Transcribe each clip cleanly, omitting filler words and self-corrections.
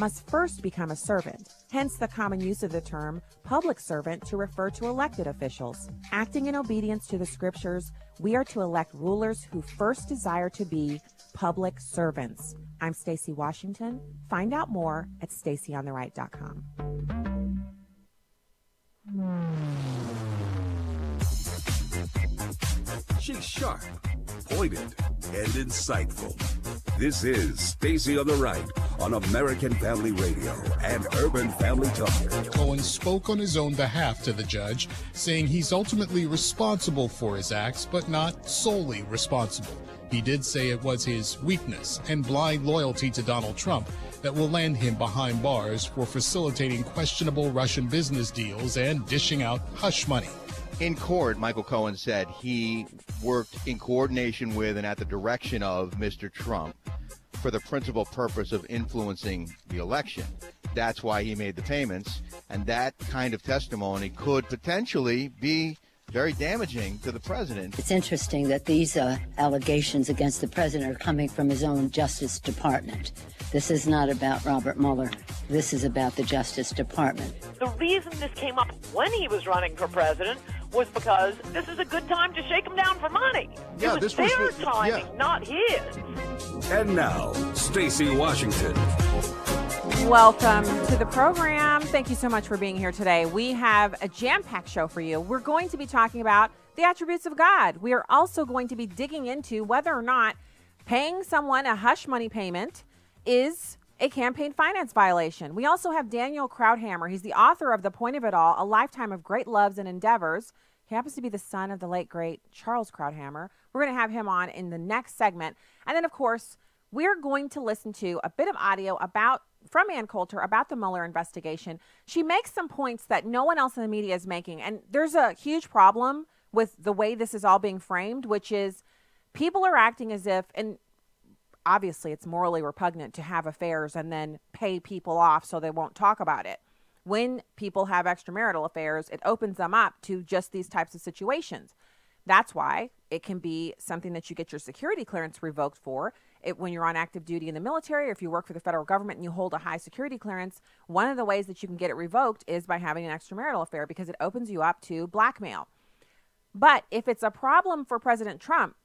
must first become a servant, hence the common use of the term public servant to refer to elected officials. Acting in obedience to the scriptures, we are to elect rulers who first desire to be public servants. I'm Stacey Washington. Find out more at stacyontheright.com. She's sharp, pointed, and insightful. This is Stacey on the Right on American Family Radio and Urban Family Talk. Cohen spoke on his own behalf to the judge, saying he's ultimately responsible for his acts, but not solely responsible. He did say it was his weakness and blind loyalty to Donald Trump that will land him behind bars for facilitating questionable Russian business deals and dishing out hush money. In court, Michael Cohen said he worked in coordination with and at the direction of Mr. Trump for the principal purpose of influencing the election. That's why he made the payments, and that kind of testimony could potentially be very damaging to the president. It's interesting that these allegations against the president are coming from his own Justice Department. This is not about Robert Mueller. This is about the Justice Department. The reason this came up when he was running for president was because this is a good time to shake him down for money. Yeah, it was their timing, not his. And now, Stacey Washington. Welcome to the program. Thank you so much for being here today. We have a jam-packed show for you. We're going to be talking about the attributes of God. We are also going to be digging into whether or not paying someone a hush money payment is a campaign finance violation. We also have Daniel Krauthammer. He's the author of The Point of It All, A Lifetime of Great Loves and Endeavors. He happens to be the son of the late, great Charles Krauthammer. We're going to have him on in the next segment. And then, of course, we're going to listen to a bit of audio from Ann Coulter about the Mueller investigation. She makes some points that no one else in the media is making. And there's a huge problem with the way this is all being framed, which is people are acting as if, and obviously it's morally repugnant to have affairs and then pay people off so they won't talk about it. When people have extramarital affairs, it opens them up to just these types of situations. That's why it can be something that you get your security clearance revoked for. When you're on active duty in the military, or if you work for the federal government and you hold a high security clearance, one of the ways that you can get it revoked is by having an extramarital affair, because it opens you up to blackmail. But if it's a problem for President Trump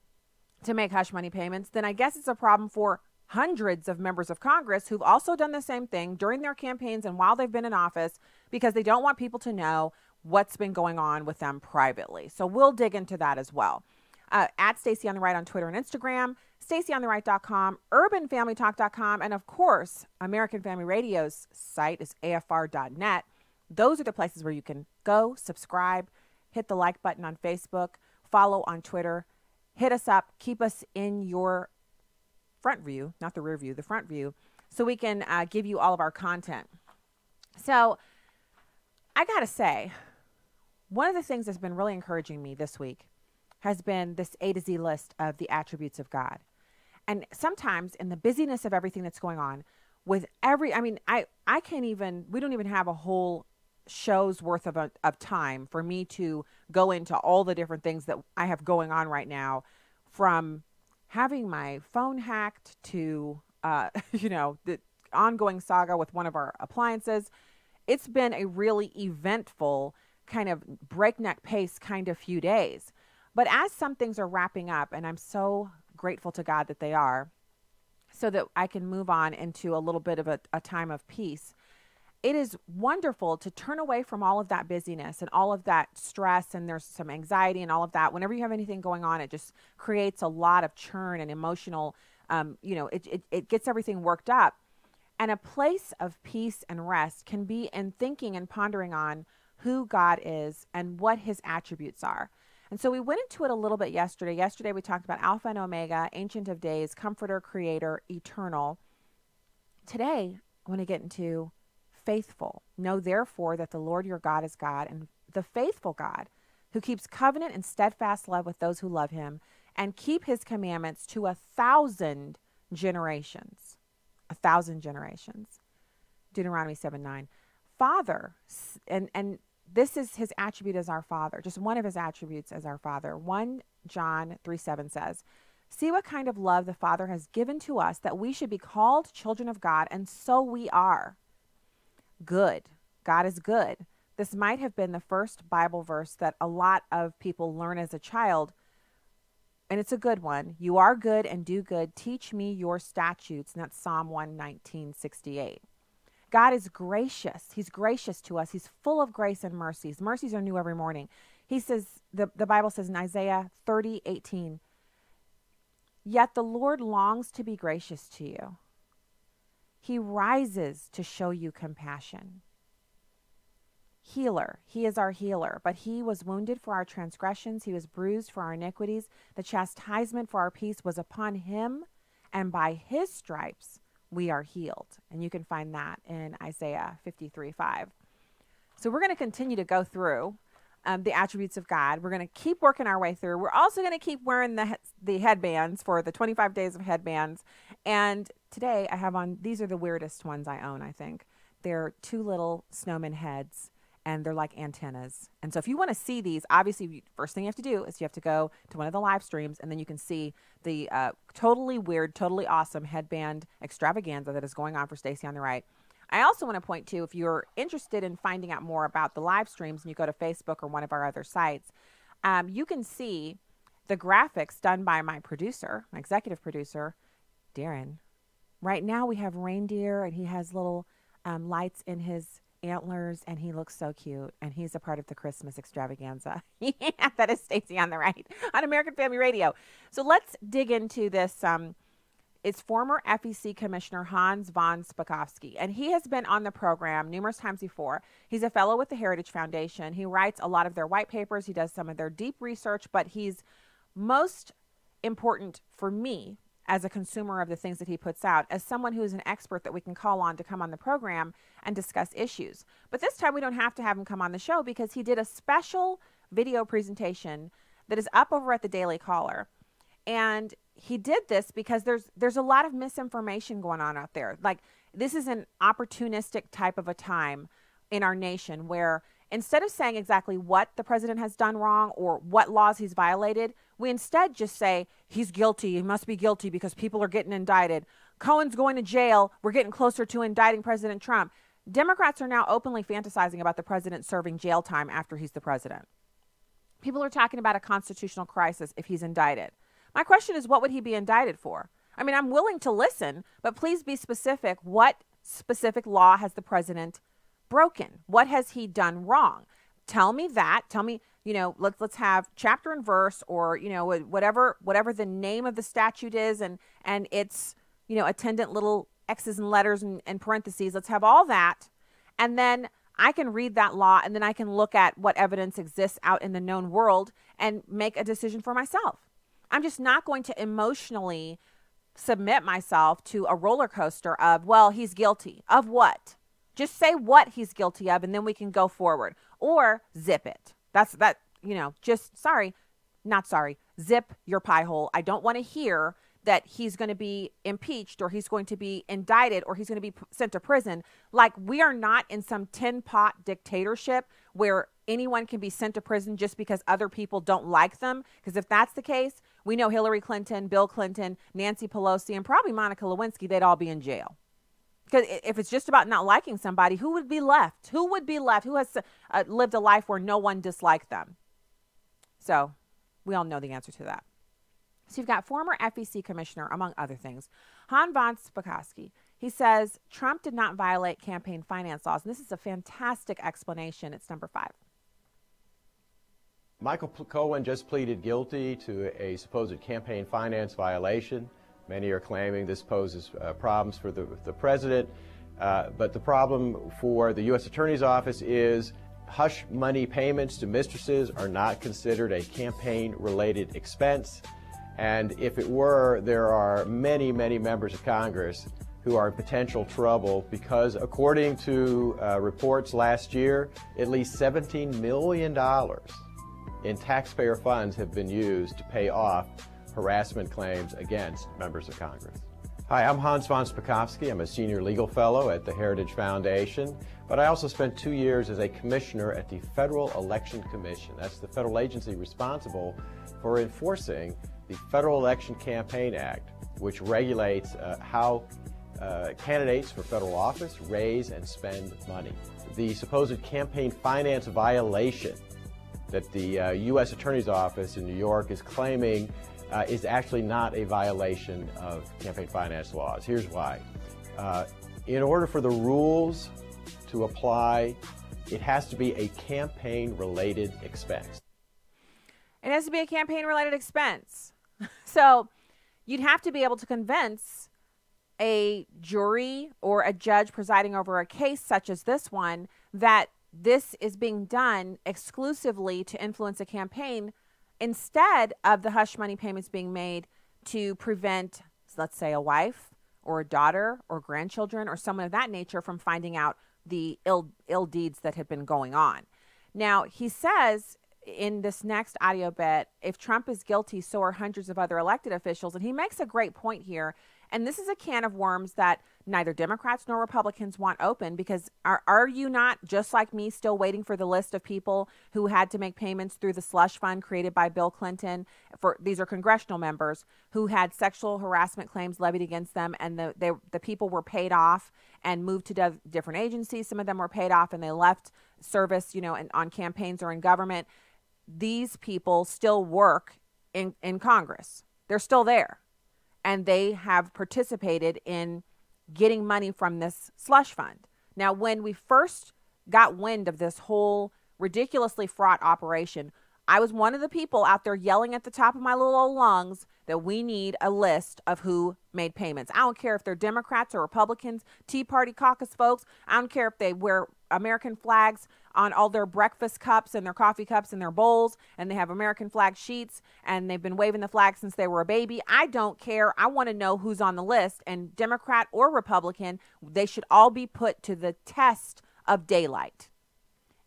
to make hush money payments, then I guess it's a problem for hundreds of members of Congress who've also done the same thing during their campaigns and while they've been in office, because they don't want people to know what's been going on with them privately. So we'll dig into that as well. At Stacey on the Right on Twitter and Instagram, stacyontheright.com, urbanfamilytalk.com, and of course, American Family Radio's site is afr.net. Those are the places where you can go, subscribe, hit the like button on Facebook, follow on Twitter, hit us up, keep us in your front view, not the rear view, the front view, so we can give you all of our content. So I got to say, one of the things that's been really encouraging me this week has been this A to Z list of the attributes of God. And sometimes in the busyness of everything that's going on with I can't even, we don't even have a whole show's worth of time for me to go into all the different things that I have going on right now, from having my phone hacked to, the ongoing saga with one of our appliances. It's been a really eventful kind of breakneck pace kind of few days. But as some things are wrapping up, and I'm so grateful to God that they are, so that I can move on into a little bit of a time of peace, it is wonderful to turn away from all of that busyness and all of that stress, and there's some anxiety and all of that. Whenever you have anything going on, it just creates a lot of churn and emotional, it gets everything worked up. And a place of peace and rest can be in thinking and pondering on who God is and what his attributes are. And so we went into it a little bit yesterday. Yesterday we talked about Alpha and Omega, Ancient of Days, Comforter, Creator, Eternal. Today I want to get into faithful. Know therefore that the Lord your God is God, and the faithful God, who keeps covenant and steadfast love with those who love him and keep his commandments to 1,000 generations. 1,000 generations. Deuteronomy 7:9. Father, and this is his attribute as our Father, just one of his attributes as our Father. 1 John 3:7 says, See what kind of love the Father has given to us, that we should be called children of God, and so we are. Good. God is good. This might have been the first Bible verse that a lot of people learn as a child, and it's a good one. You are good and do good. Teach me your statutes. And that's Psalm 119:68. God is gracious. He's gracious to us. He's full of grace and mercies. Mercies are new every morning. He says, the Bible says in Isaiah 30:18, yet the Lord longs to be gracious to you. He rises to show you compassion. Healer. He is our healer, but he was wounded for our transgressions. He was bruised for our iniquities. The chastisement for our peace was upon him, and by his stripes we are healed. And you can find that in Isaiah 53:5. So we're going to continue to go through the attributes of God. We're going to keep working our way through. We're also going to keep wearing the headbands for the 25 days of headbands. And today I have on, these are the weirdest ones I own, I think. They're two little snowman heads, and they're like antennas. And so if you want to see these, obviously, first thing you have to do is you have to go to one of the live streams, and then you can see the totally weird, totally awesome headband extravaganza that is going on for Stacy on the Right. I also want to point to, if you're interested in finding out more about the live streams and you go to Facebook or one of our other sites, you can see the graphics done by my producer, my executive producer, Daren. Right now we have reindeer, and he has little lights in his antlers, and he looks so cute, and he's a part of the Christmas extravaganza. Yeah, that is Stacy on the Right on American Family Radio. So let's dig into this. It's former FEC Commissioner Hans von Spakovsky, and he has been on the program numerous times before. He's a fellow with the Heritage Foundation. He writes a lot of their white papers. He does some of their deep research, but he's most important for me as a consumer of the things that he puts out, as someone who is an expert that we can call on to come on the program and discuss issues. But this time we don't have to have him come on the show, because he did a special video presentation that is up over at the Daily Caller. And he did this because there's a lot of misinformation going on out there. Like, this is an opportunistic type of a time in our nation where instead of saying exactly what the president has done wrong or what laws he's violated, we instead just say he's guilty. He must be guilty because people are getting indicted. Cohen's going to jail. We're getting closer to indicting President Trump. Democrats are now openly fantasizing about the president serving jail time after he's the president. People are talking about a constitutional crisis if he's indicted. My question is, what would he be indicted for? I mean, I'm willing to listen, but please be specific. What specific law has the president broken? What has he done wrong? Tell me that. Tell me, let's have chapter and verse, or, whatever the name of the statute is, and its, attendant little X's and letters and parentheses. Let's have all that. And then I can read that law, and then I can look at what evidence exists out in the known world and make a decision for myself. I'm just not going to emotionally submit myself to a roller coaster of, well, he's guilty of what? Just say what he's guilty of, and then we can go forward. Or zip it. Zip your pie hole. I don't want to hear that he's going to be impeached, or he's going to be indicted, or he's going to be sent to prison. Like, we are not in some tin pot dictatorship where anyone can be sent to prison just because other people don't like them. Because if that's the case, we know Hillary Clinton, Bill Clinton, Nancy Pelosi, and probably Monica Lewinsky, they'd all be in jail. Because if it's just about not liking somebody, who would be left? Who would be left? Who has lived a life where no one disliked them? So we all know the answer to that. So you've got former FEC commissioner, among other things, Hans von Spakovsky. He says Trump did not violate campaign finance laws. And this is a fantastic explanation. It's number 5. Michael Cohen just pleaded guilty to a supposed campaign finance violation. Many are claiming this poses problems for the president. But the problem for the U.S. Attorney's Office is hush money payments to mistresses are not considered a campaign-related expense. And if it were, there are many, many members of Congress who are in potential trouble because, according to reports last year, at least $17 million in taxpayer funds have been used to pay off harassment claims against members of Congress. Hi, I'm Hans von Spakovsky. I'm a senior legal fellow at the Heritage Foundation, but I also spent 2 years as a commissioner at the Federal Election Commission. That's the federal agency responsible for enforcing the Federal Election Campaign Act, which regulates how candidates for federal office raise and spend money. The supposed campaign finance violation that the U.S. Attorney's Office in New York is claiming is actually not a violation of campaign finance laws. Here's why. In order for the rules to apply, it has to be a campaign-related expense. It has to be a campaign-related expense. So you'd have to be able to convince a jury or a judge presiding over a case such as this one that this is being done exclusively to influence a campaign instead of the hush money payments being made to prevent, let's say, a wife or a daughter or grandchildren or someone of that nature from finding out the ill deeds that have been going on. Now, he says in this next audio bit, if Trump is guilty, so are hundreds of other elected officials. And he makes a great point here. And this is a can of worms that neither Democrats nor Republicans want open, because are you not, just like me, still waiting for the list of people who had to make payments through the slush fund created by Bill Clinton? These are congressional members who had sexual harassment claims levied against them, and the people were paid off and moved to different agencies. Some of them were paid off and they left service, on campaigns or in government. These people still work in Congress. They're still there. And they have participated in getting money from this slush fund. Now, when we first got wind of this whole ridiculously fraught operation, I was one of the people out there yelling at the top of my little old lungs that we need a list of who made payments. I don't care if they're Democrats or Republicans, Tea Party caucus folks. I don't care if they wear American flags on all their breakfast cups and their coffee cups and their bowls, and they have American flag sheets, and they've been waving the flag since they were a baby. I don't care. I want to know who's on the list, and Democrat or Republican, they should all be put to the test of daylight.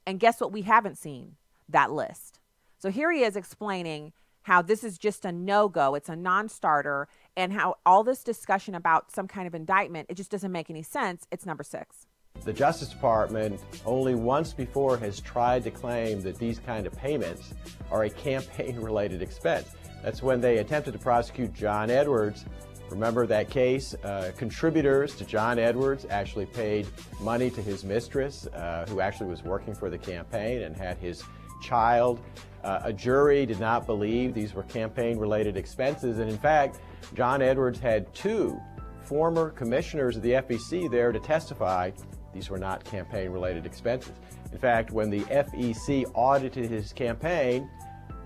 And guess what? We haven't seen that list. So here he is explaining how this is just a no-go. It's a non-starter, and how all this discussion about some kind of indictment, it just doesn't make any sense. It's number 6. The Justice Department only once before has tried to claim that these kind of payments are a campaign-related expense. That's when they attempted to prosecute John Edwards. Remember that case? Contributors to John Edwards actually paid money to his mistress, who actually was working for the campaign and had his child. A jury did not believe these were campaign-related expenses, and in fact, John Edwards had 2 former commissioners of the FEC there to testify these were not campaign-related expenses. In fact, when the FEC audited his campaign,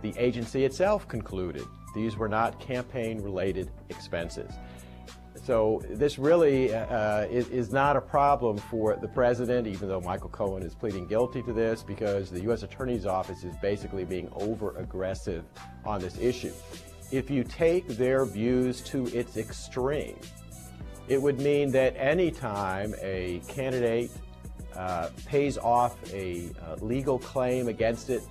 the agency itself concluded these were not campaign-related expenses. So this really is not a problem for the president, even though Michael Cohen is pleading guilty to this, because the U.S. Attorney's Office is basically being over-aggressive on this issue. If you take their views to its extreme, it would mean that any time a candidate pays off a legal claim against it,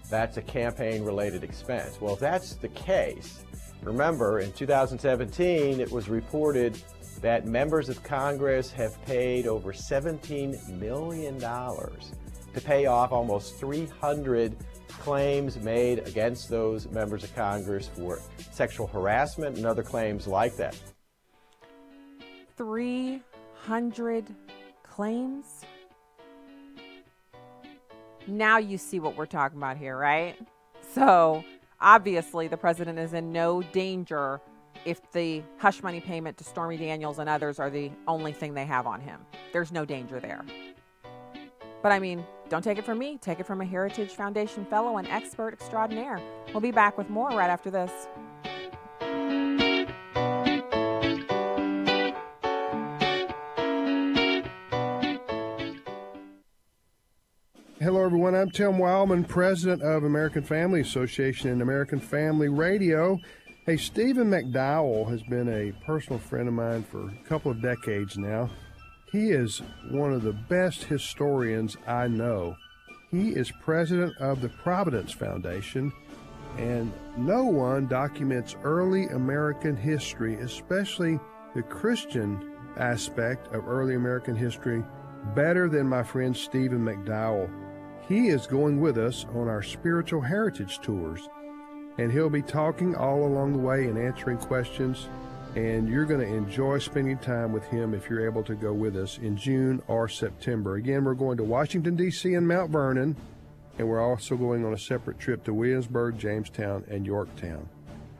that's a campaign-related expense. Well, if that's the case, remember in 2017 it was reported that members of Congress have paid over $17 million to pay off almost 300 claims made against those members of Congress for sexual harassment and other claims like that. 300 claims? Now you see what we're talking about here, right? So obviously the president is in no danger if the hush money payment to Stormy Daniels and others are the only thing they have on him. There's no danger there. But I mean, don't take it from me. Take it from a Heritage Foundation fellow and expert extraordinaire. We'll be back with more right after this. Hello, everyone. I'm Tim Wildman, president of American Family Association and American Family Radio. Hey, Stephen McDowell has been a personal friend of mine for a couple of decades now. He is one of the best historians I know. He is president of the Providence Foundation, and no one documents early American history, especially the Christian aspect of early American history, better than my friend Stephen McDowell. He is going with us on our spiritual heritage tours. and he'll be talking all along the way and answering questions. And you're going to enjoy spending time with him if you're able to go with us in June or September. Again, we're going to Washington, D.C. and Mount Vernon, and we're also going on a separate trip to Williamsburg, Jamestown, and Yorktown.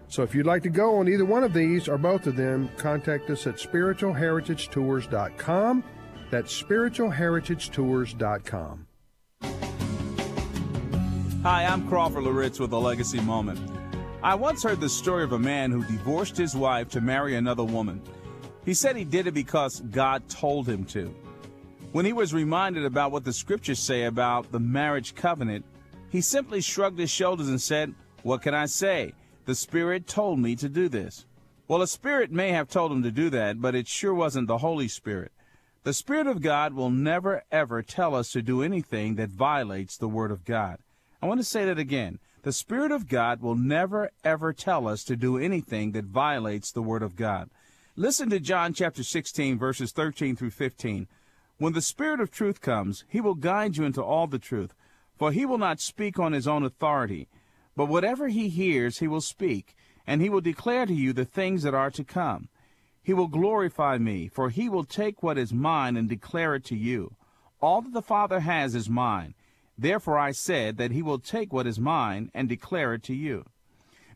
So if you'd like to go on either one of these or both of them, contact us at spiritualheritagetours.com. That's spiritualheritagetours.com. Hi, I'm Crawford Loritz with a Legacy Moment. I once heard the story of a man who divorced his wife to marry another woman. He said he did it because God told him to. When he was reminded about what the scriptures say about the marriage covenant, he simply shrugged his shoulders and said, "What can I say? The Spirit told me to do this." Well, a spirit may have told him to do that, but it sure wasn't the Holy Spirit. The Spirit of God will never, ever tell us to do anything that violates the Word of God. I want to say that again. The Spirit of God will never, ever tell us to do anything that violates the Word of God. Listen to John chapter 16, verses 13 through 15. When the Spirit of truth comes, he will guide you into all the truth, for he will not speak on his own authority, but whatever he hears he will speak, and he will declare to you the things that are to come. He will glorify me, for he will take what is mine and declare it to you. All that the Father has is mine. Therefore I said that he will take what is mine and declare it to you.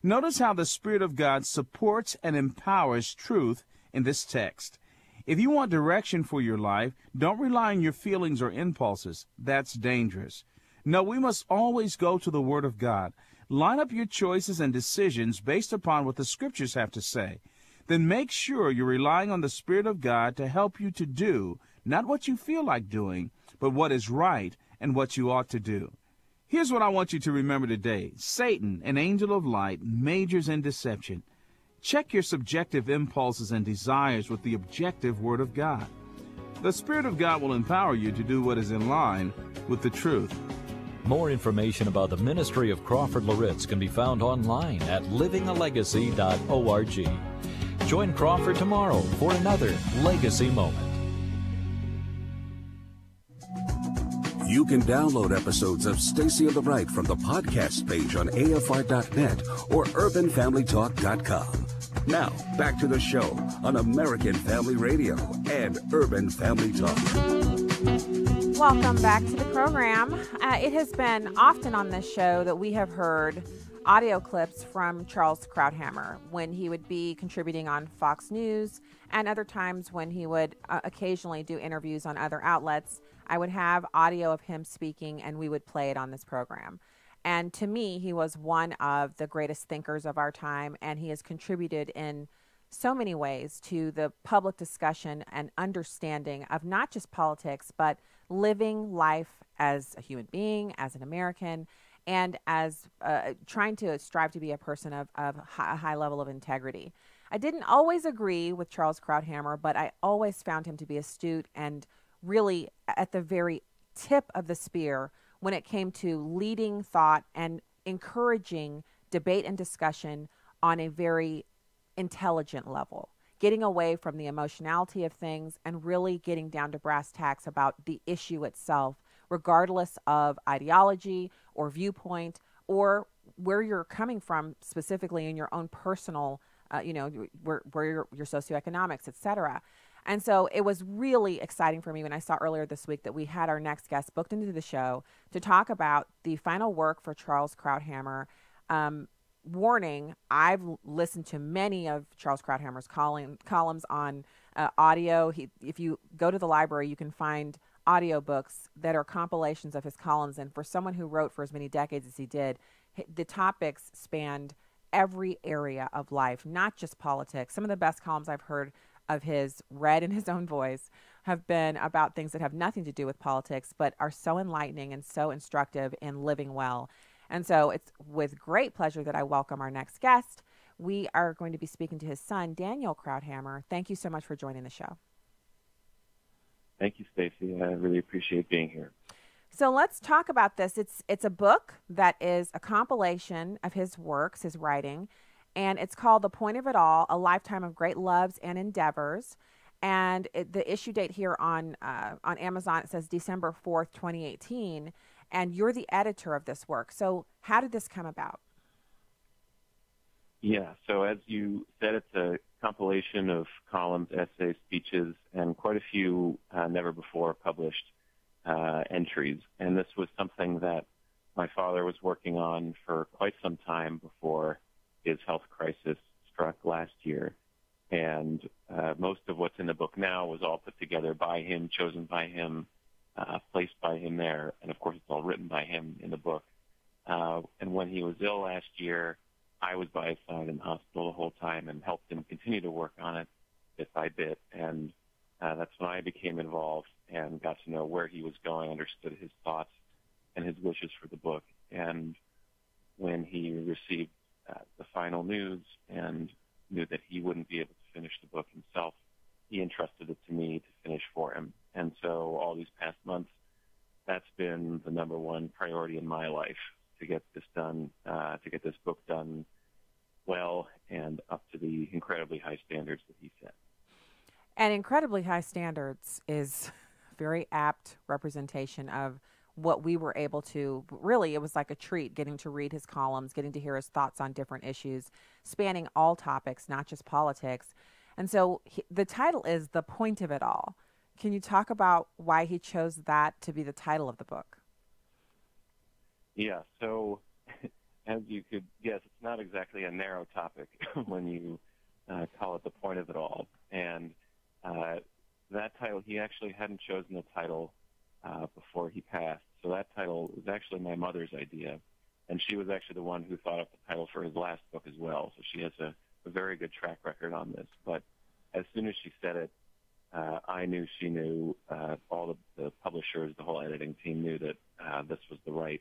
Notice how the Spirit of God supports and empowers truth in this text. If you want direction for your life, don't rely on your feelings or impulses. That's dangerous. No, we must always go to the Word of God. Line up your choices and decisions based upon what the Scriptures have to say. Then make sure you're relying on the Spirit of God to help you to do not what you feel like doing, but what is right and what you ought to do. Here's what I want you to remember today. Satan, an angel of light, majors in deception. Check your subjective impulses and desires with the objective Word of God. The Spirit of God will empower you to do what is in line with the truth. More information about the ministry of Crawford Loritz can be found online at livingalegacy.org. Join Crawford tomorrow for another Legacy Moment. You can download episodes of Stacy on the Right from the podcast page on AFR.net or UrbanFamilyTalk.com. Now, back to the show on American Family Radio and Urban Family Talk. Welcome back to the program. It has been often on this show that we have heard audio clips from Charles Krauthammer when he would be contributing on Fox News, and other times when he would occasionally do interviews on other outlets. I would have audio of him speaking, and we would play it on this program. And to me, he was one of the greatest thinkers of our time, and he has contributed in so many ways to the public discussion and understanding of not just politics, but living life as a human being, as an American, and as trying to strive to be a person of a high level of integrity. I didn't always agree with Charles Krauthammer, but I always found him to be astute and really at the very tip of the spear when it came to leading thought and encouraging debate and discussion on a very intelligent level, getting away from the emotionality of things and really getting down to brass tacks about the issue itself, regardless of ideology or viewpoint or where you're coming from specifically in your own personal, where your socioeconomics, et cetera. And so it was really exciting for me when I saw earlier this week that we had our next guest booked into the show to talk about the final work for Charles Krauthammer. Warning, I've listened to many of Charles Krauthammer's columns on audio. If you go to the library, you can find audiobooks that are compilations of his columns. And for someone who wrote for as many decades as he did, the topics spanned every area of life, not just politics. Some of the best columns I've heard of his, read in his own voice, have been about things that have nothing to do with politics, but are so enlightening and so instructive in living well. And so it's with great pleasure that I welcome our next guest. We are going to be speaking to his son, Daniel Krauthammer. Thank you so much for joining the show. Thank you, Stacy. I really appreciate being here. So let's talk about this. It's a book that is a compilation of his works, his writing, and it's called The Point of It All, A Lifetime of Great Loves and Endeavors. And the issue date here on Amazon, it says December 4th, 2018. And you're the editor of this work. So how did this come about? Yeah, so as you said, it's a compilation of columns, essays, speeches, and quite a few never-before-published entries. And this was something that my father was working on for quite some time before his health crisis struck last year. And most of what's in the book now was all put together by him, chosen by him, placed by him there. And, of course, it's all written by him in the book. And when he was ill last year, I was by his side in the hospital the whole time and helped him continue to work on it bit by bit. And that's when I became involved and got to know where he was going, understood his thoughts and his wishes for the book. And when he received the final news and knew that he wouldn't be able to finish the book himself, he entrusted it to me to finish for him. And so all these past months, that's been the number one priority in my life, to get this done, to get this book done well and up to the incredibly high standards that he set. And incredibly high standards is a very apt representation of what we were able to, really, it was like a treat getting to read his columns, getting to hear his thoughts on different issues, spanning all topics, not just politics. And so the title is The Point of It All. Can you talk about why he chose that to be the title of the book? Yeah, so as you could guess, it's not exactly a narrow topic when you call it The Point of It All. And that title, he actually hadn't chosen the title before he passed. So that title was actually my mother's idea. And she was actually the one who thought up the title for his last book as well. So she has a very good track record on this. But as soon as she said it, I knew she knew, all the publishers, the whole editing team knew that this was the right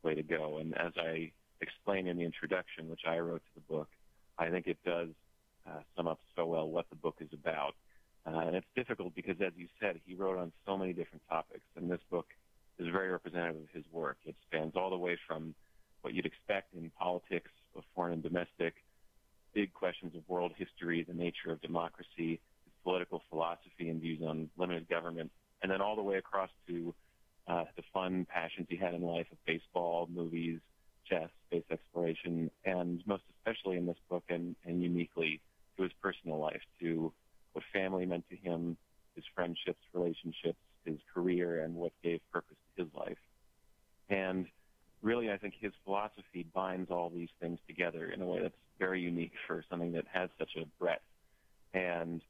way to go. And as I explained in the introduction, which I wrote to the book, I think it does sum up so well what the book is about. And it's difficult because, as you said, he wrote on so many different topics, and this book is very representative of his work. It spans all the way from what you'd expect in politics, of foreign and domestic, big questions of world history, the nature of democracy, his political philosophy and views on limited government, and then all the way across to the fun passions he had in life of baseball, movies, chess, space exploration, and most especially in this book and uniquely to his personal life, to what family meant to him, his friendships, relationships, his career, and what gave purpose to his life. And really, I think his philosophy binds all these things together in a way that's very unique for something that has such a breadth. And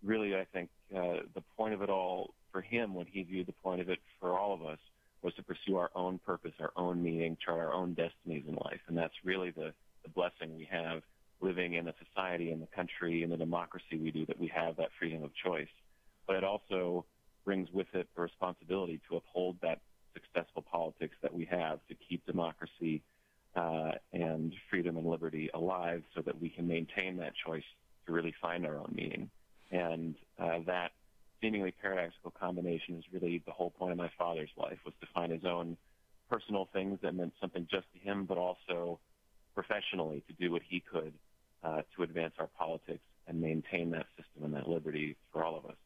really, I think the point of it all for him, when he viewed the point of it for all of us, was to pursue our own purpose, our own meaning, chart our own destinies in life. And that's really the blessing we have living in a society, in the country, in the democracy we do, that we have that freedom of choice. But it also brings with it the responsibility to uphold that successful politics that we have, to keep democracy and freedom and liberty alive so that we can maintain that choice to really find our own meaning. And that seemingly paradoxical combination is really the whole point of my father's life, was to find his own personal things that meant something just to him, but also professionally to do what he could to advance our politics and maintain that system and that liberty for all of us.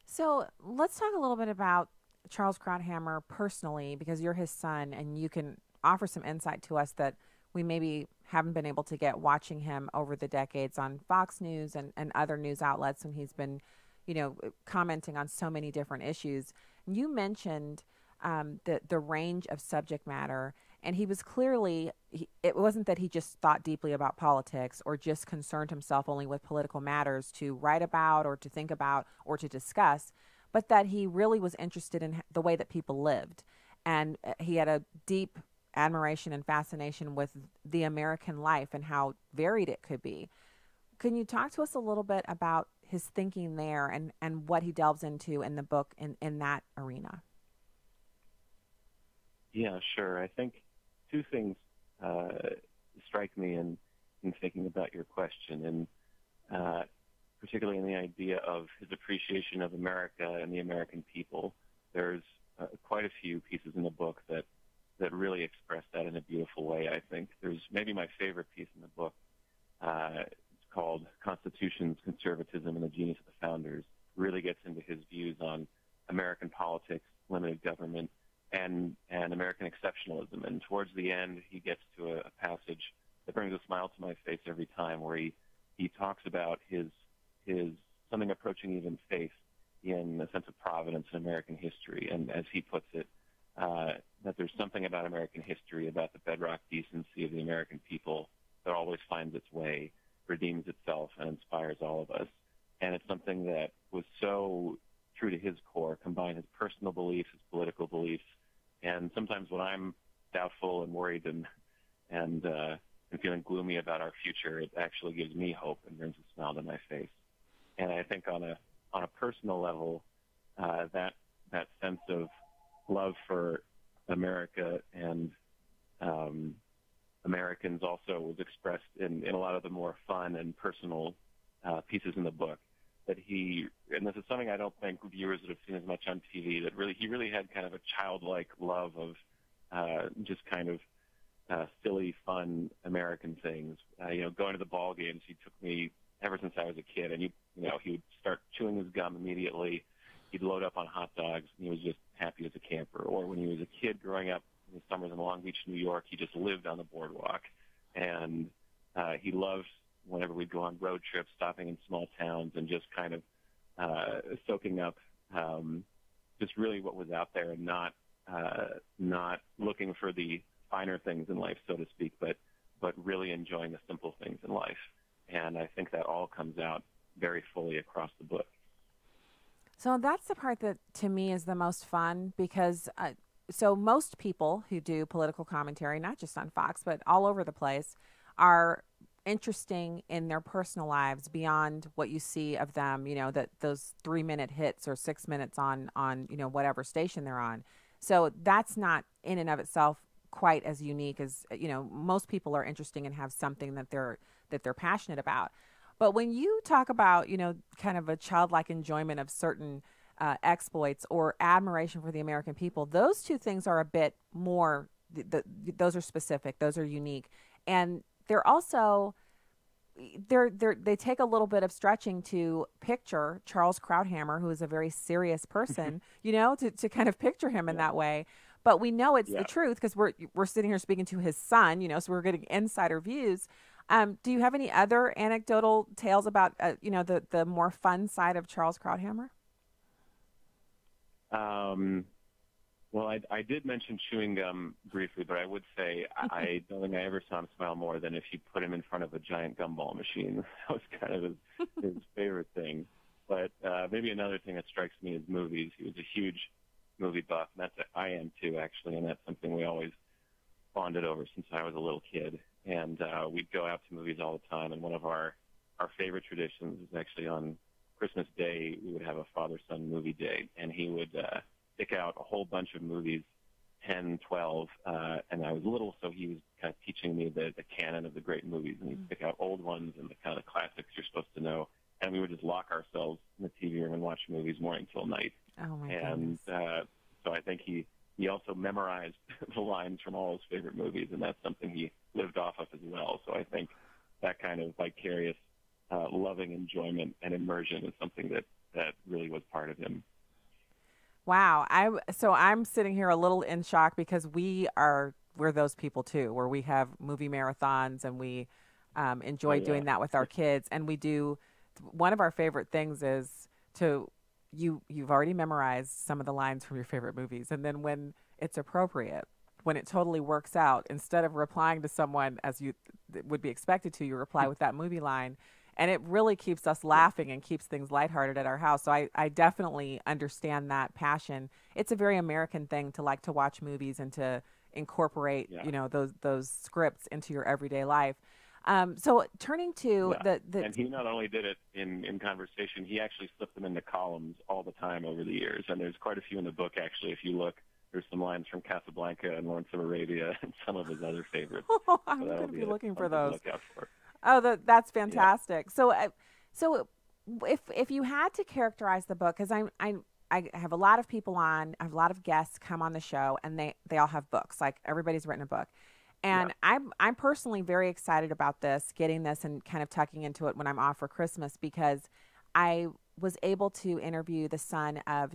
So let's talk a little bit about Charles Krauthammer personally, because you're his son, and you can offer some insight to us that we maybe haven't been able to get watching him over the decades on Fox News and other news outlets when he's been, commenting on so many different issues. You mentioned the range of subject matter, and he was clearly, it wasn't that he just thought deeply about politics or just concerned himself only with political matters to write about or to think about or to discuss, but that he really was interested in the way that people lived. And he had a deep admiration and fascination with the American life and how varied it could be. Can you talk to us a little bit about his thinking there and what he delves into in the book in that arena? Yeah, sure. I think two things strike me in thinking about your question, and particularly in the idea of his appreciation of America and the American people. There's quite a few pieces in the book that really express that in a beautiful way, I think. There's maybe my favorite piece in the book. It's called Constitutions, Conservatism, and the Genius of the Founders. Really gets into his views on American politics, limited government, and American exceptionalism. And towards the end, he gets to a passage that brings a smile to my he puts it, that there's something about American history, about the bedrock decency of the American people that always finds its way, redeems itself, and inspires all of us. And it's something that was so true to his core, combined his personal beliefs, his political beliefs, and sometimes when I'm doubtful and worried and feeling gloomy about our future, it actually gives me hope and brings a smile to my face. And I think on a personal level, that sense of love for America and Americans also was expressed in a lot of the more fun and personal pieces in the book. That and this is something I don't think viewers that have seen as much on TV, that he really had kind of a childlike love of just kind of silly, fun American things. Going to the ball games, he took me ever since I was a kid, and he would start chewing his gum immediately. He'd load up on hot dogs, and he was just happy as a camper. Or when he was a kid growing up in the summers in Long Beach, New York, he just lived on the boardwalk, and he loved whenever we'd go on road trips, stopping in small towns and just kind of soaking up just really what was out there, and not looking for the finer things in life, so to speak, but really enjoying the simple things in life. And I think that all comes out very fully across the book. So that's the part that to me is the most fun, because so most people who do political commentary, not just on Fox, but all over the place, are interesting in their personal lives beyond what you see of them, that those 3-minute hits or 6 minutes on whatever station they're on. So that's not in and of itself quite as unique as, most people are interesting and have something that they're passionate about. But when you talk about, kind of a childlike enjoyment of certain exploits or admiration for the American people, those two things are a bit more, those are specific, those are unique. And they're also, they take a little bit of stretching to picture Charles Krauthammer, who is a very serious person, to kind of picture him in that way. But we know it's the truth because we're sitting here speaking to his son, so we're getting insider views. Do you have any other anecdotal tales about, the more fun side of Charles Krauthammer? Well, I did mention chewing gum briefly, but I would say I don't think I ever saw him smile more than if you put him in front of a giant gumball machine. That was kind of his favorite thing. But maybe another thing that strikes me is movies. He was a huge movie buff, and I am too, actually, and that's something we always bonded over since I was a little kid. And we'd go out to movies all the time, and one of our favorite traditions is actually on Christmas Day, we would have a father-son movie day, and he would pick out a whole bunch of movies, 10, 12, and I was little, so he was kind of teaching me the canon of the great movies, and he'd pick out old ones and the kind of classics you're supposed to know, and we would just lock ourselves in the TV room and watch movies morning till night. Oh, my goodness. And so I think he also memorized the lines from all his favorite movies, and that's something he lived off of as well. So I think that kind of vicarious loving enjoyment and immersion is something that really was part of him. Wow. So I'm sitting here a little in shock because we're those people too, where we have movie marathons and we enjoy doing that with our kids. And we do, one of our favorite things is you've already memorized some of the lines from your favorite movies. And then when it's appropriate, when it totally works out, instead of replying to someone as you would be expected to, you reply with that movie line. And it really keeps us laughing and keeps things lighthearted at our house. So I definitely understand that passion. It's a very American thing to like to watch movies and to incorporate, those scripts into your everyday life. So turning to and he not only did it in conversation, he actually slipped them into columns all the time over the years. And there's quite a few in the book, actually. If you look, there's some lines from Casablanca and Lawrence of Arabia and some of his other favorites. I'm going to be looking for those. Look out for. Oh, that's fantastic. Yeah. So if you had to characterize the book, because I have a lot of people on, I have a lot of guests come on the show, and they all have books. Like everybody's written a book. And I'm personally very excited about this, getting this and kind of tucking into it when I'm off for Christmas, because I was able to interview the son of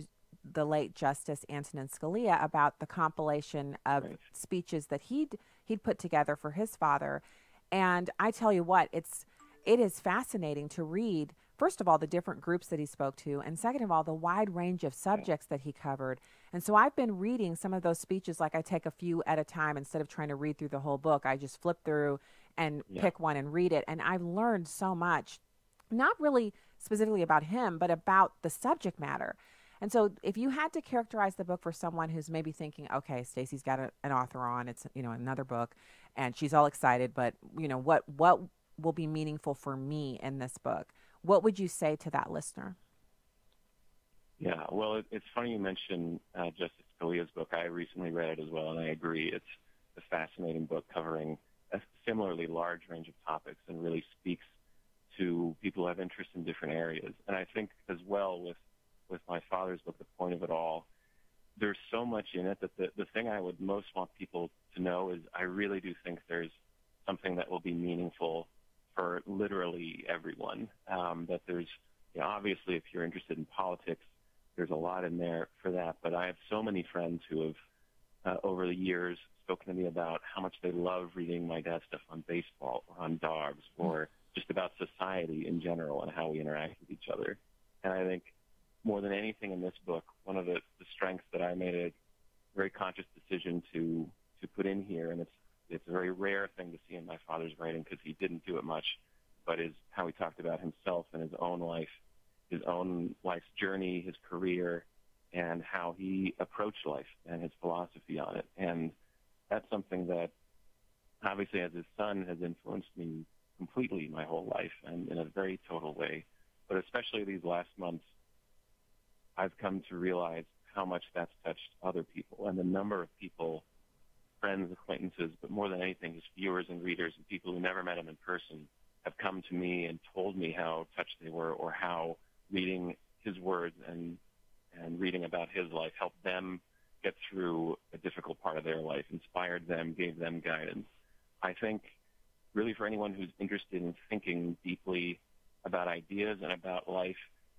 the late Justice Antonin Scalia about the compilation of speeches that he'd put together for his father. And I tell you what, it is fascinating to read first of all, the different groups that he spoke to, and second of all, the wide range of subjects that he covered. And so I've been reading some of those speeches, like I take a few at a time instead of trying to read through the whole book. I just flip through and pick one and read it. And I've learned so much, not really specifically about him, but about the subject matter. And so if you had to characterize the book for someone who's maybe thinking, okay, Stacey's got an author on, it's, another book, and she's all excited, but, what will be meaningful for me in this book? What would you say to that listener? Yeah, well, it's funny you mentioned Justice Scalia's book. I recently read it as well, and I agree. It's a fascinating book covering a similarly large range of topics and really speaks to people who have interest in different areas. And I think as well with my father's book, The Point of It All, there's so much in it that the thing I would most want people to know is I really do think there's something that will be meaningful for literally everyone. That there's, obviously if you're interested in politics, there's a lot in there for that. But I have so many friends who have, over the years, spoken to me about how much they love reading my dad's stuff on baseball or on dogs or just about society in general and how we interact with each other. And I think more than anything in this book, one of the strengths that I made a very conscious decision to put in here, and it's a very rare thing to see in my father's writing because he didn't do it much, but is how he talked about himself and his own life's journey, his career, and how he approached life and his philosophy on it. And that's something that obviously as his son has influenced me completely my whole life and in a very total way. But especially these last months, I've come to realize how much that's touched other people and the number of people, friends, acquaintances, but more than anything, his viewers and readers and people who never met him in person have come to me and told me how touched they were or how reading his words and reading about his life helped them get through a difficult part of their life, inspired them, gave them guidance. I think really for anyone who's interested in thinking deeply about ideas and about life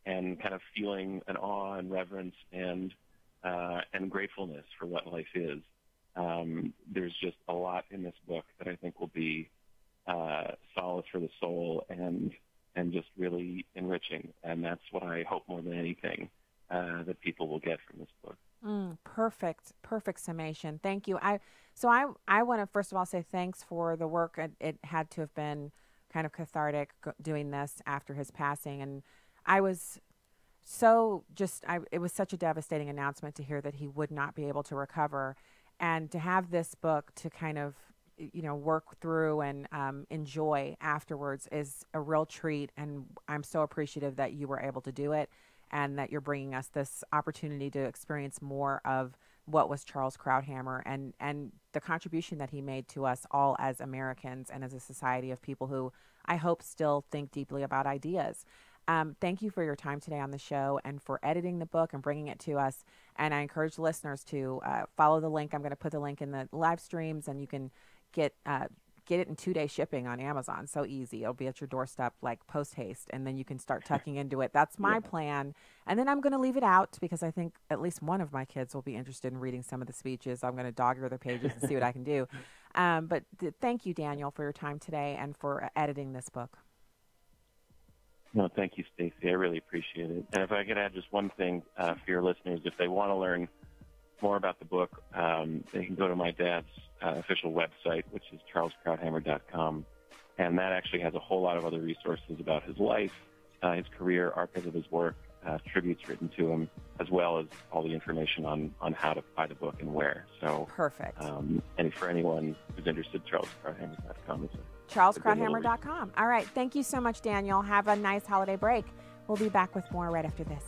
and kind of feeling an awe and reverence and gratefulness for what life is, there's just a lot in this book that I think will be solace for the soul and just really enriching. And that's what I hope more than anything that people will get from this book. Perfect summation. Thank you. I want to first of all say thanks for the work. It had to have been kind of cathartic doing this after his passing, and I was it was such a devastating announcement to hear that he would not be able to recover, and to have this book to kind of work through and enjoy afterwards is a real treat. And I'm so appreciative that you were able to do it and that you're bringing us this opportunity to experience more of what was Charles Krauthammer and the contribution that he made to us all as Americans and as a society of people who I hope still think deeply about ideas. Thank you for your time today on the show and for editing the book and bringing it to us. And I encourage listeners to follow the link. I'm going to put the link in the live streams, and you can get it in 2-day shipping on Amazon. So easy. It'll be at your doorstep like post haste, and then you can start tucking into it. That's my plan. And then I'm going to leave it out because I think at least one of my kids will be interested in reading some of the speeches. I'm going to dog ear the pages and see what I can do. But thank you, Daniel, for your time today and for editing this book. No, thank you, Stacey. I really appreciate it. And if I could add just one thing for your listeners, if they want to learn more about the book, they can go to my dad's official website, which is charleskrauthammer.com. And that actually has a whole lot of other resources about his life, his career, archives of his work, tributes written to him, as well as all the information on how to buy the book and where. So perfect. And for anyone who's interested, charleskrauthammer.com is charleskrauthammer.com. All right. Thank you so much, Daniel. Have a nice holiday break. We'll be back with more right after this.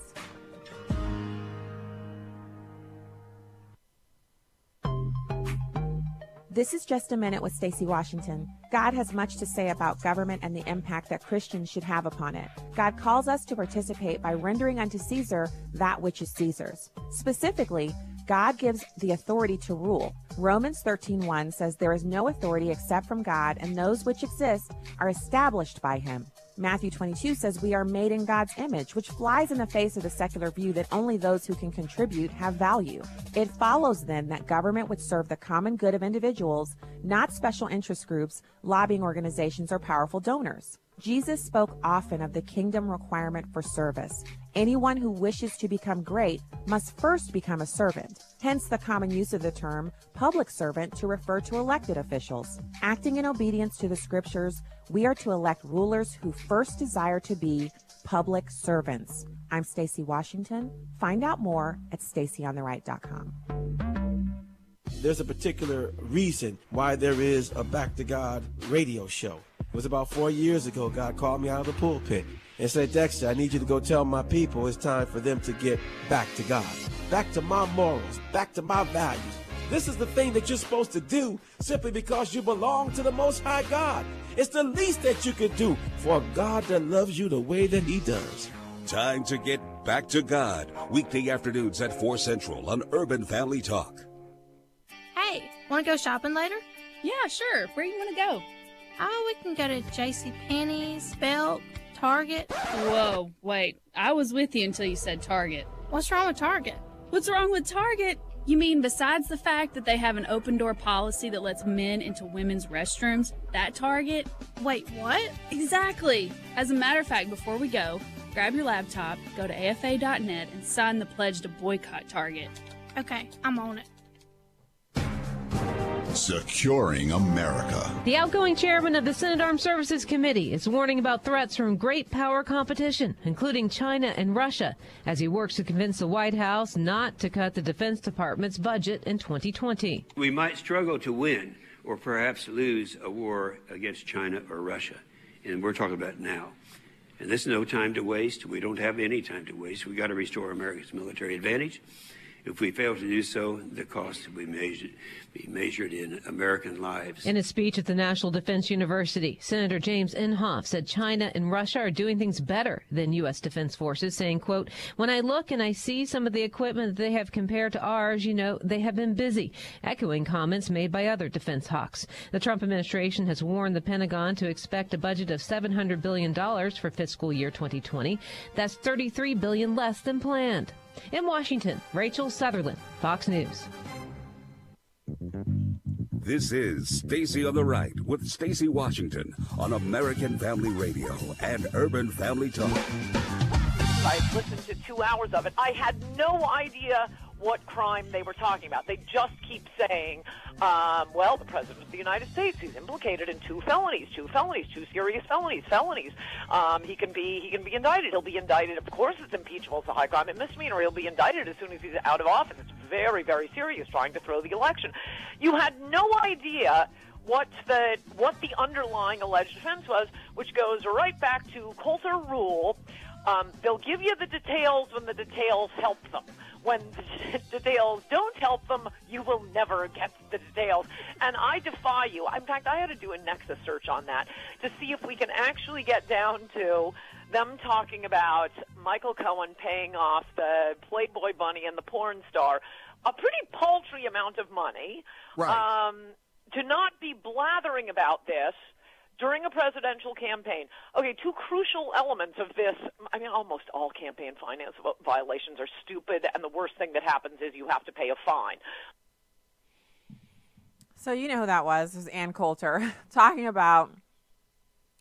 This is Just a Minute with Stacey Washington. God has much to say about government and the impact that Christians should have upon it. God calls us to participate by rendering unto Caesar that which is Caesar's. Specifically, God gives the authority to rule. Romans 13:1 says there is no authority except from God, and those which exist are established by him. Matthew 22 says we are made in God's image, which flies in the face of the secular view that only those who can contribute have value. It follows then that government would serve the common good of individuals, not special interest groups, lobbying organizations, or powerful donors. Jesus spoke often of the kingdom requirement for service. Anyone who wishes to become great must first become a servant. Hence the common use of the term public servant to refer to elected officials. Acting in obedience to the scriptures, we are to elect rulers who first desire to be public servants. I'm Stacy Washington. Find out more at stacyontheright.com. There's a particular reason why there is a Back to God radio show. It was about 4 years ago, God called me out of the pulpit and said, Dexter, I need you to go tell my people it's time for them to get back to God, back to my morals, back to my values. This is the thing that you're supposed to do simply because you belong to the Most High God. It's the least that you could do for a God that loves you the way that he does. Time to get back to God. Weekday afternoons at 4 Central on Urban Family Talk. Hey, want to go shopping later? Yeah, sure. Where you want to go? Oh, we can go to JCPenney's, Belk, Target. Whoa, wait. I was with you until you said Target. What's wrong with Target? What's wrong with Target? You mean besides the fact that they have an open door policy that lets men into women's restrooms, that Target? Wait, what? Exactly. As a matter of fact, before we go, grab your laptop, go to afa.net, and sign the pledge to boycott Target. Okay, I'm on it. Securing America. The outgoing chairman of the Senate Armed Services Committee is warning about threats from great power competition, including China and Russia, as he works to convince the White House not to cut the Defense Department's budget in 2020. We might struggle to win or perhaps lose a war against China or Russia, and we're talking about now. And this is no time to waste. We don't have any time to waste. We've got to restore America's military advantage. If we fail to do so, the cost will be measured in American lives. In a speech at the National Defense University, Senator James Inhofe said China and Russia are doing things better than U.S. defense forces, saying, quote, when I look and I see some of the equipment that they have compared to ours, you know, they have been busy, echoing comments made by other defense hawks. The Trump administration has warned the Pentagon to expect a budget of $700 billion for fiscal year 2020. That's $33 billion less than planned. In Washington, Rachel Sutherland, Fox News. This is Stacy on the Right with Stacy Washington on American Family Radio and Urban Family Talk. I listened to 2 hours of it. I had no idea what crime they were talking about. They just keep saying, well, the President of the United States, he's implicated in two serious felonies. He can be indicted. He'll be indicted. Of course, it's impeachable. It's a high crime and misdemeanor. He'll be indicted as soon as he's out of office. It's very, very serious, trying to throw the election. You had no idea what the underlying alleged offense was, which goes right back to Coulter rule. They'll give you the details when the details help them. When the details don't help them, you will never get the details. And I defy you. In fact, I had to do a Nexus search on that to see if we can actually get down to them talking about Michael Cohen paying off the Playboy bunny and the porn star a pretty paltry amount of money. Right. To not be blathering about this during a presidential campaign. Okay, two crucial elements of this. I mean, almost all campaign finance violations are stupid, and the worst thing that happens is you have to pay a fine. So you know who that was. It was Ann Coulter talking about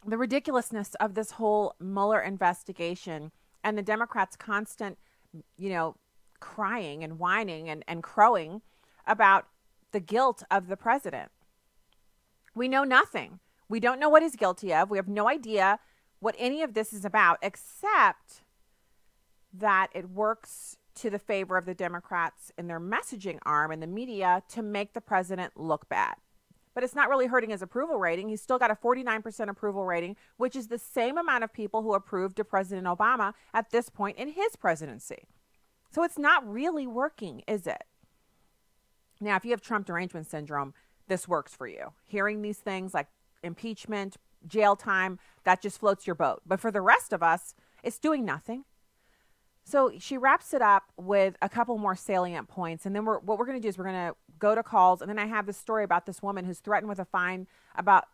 the ridiculousness of this whole Mueller investigation and the Democrats' constant, crying and whining and crowing about the guilt of the president. We know nothing. We don't know what he's guilty of. We have no idea what any of this is about, except that it works to the favor of the Democrats in their messaging arm in the media to make the president look bad. But it's not really hurting his approval rating. He's still got a 49% approval rating, which is the same amount of people who approved of President Obama at this point in his presidency. So it's not really working, is it? Now, if you have Trump derangement syndrome, this works for you. Hearing these things like impeachment, jail time, that just floats your boat. But for the rest of us, it's doing nothing. So she wraps it up with a couple more salient points. And then what we're going to do is we're going to go to calls. And then I have this story about this woman who's threatened with a fine about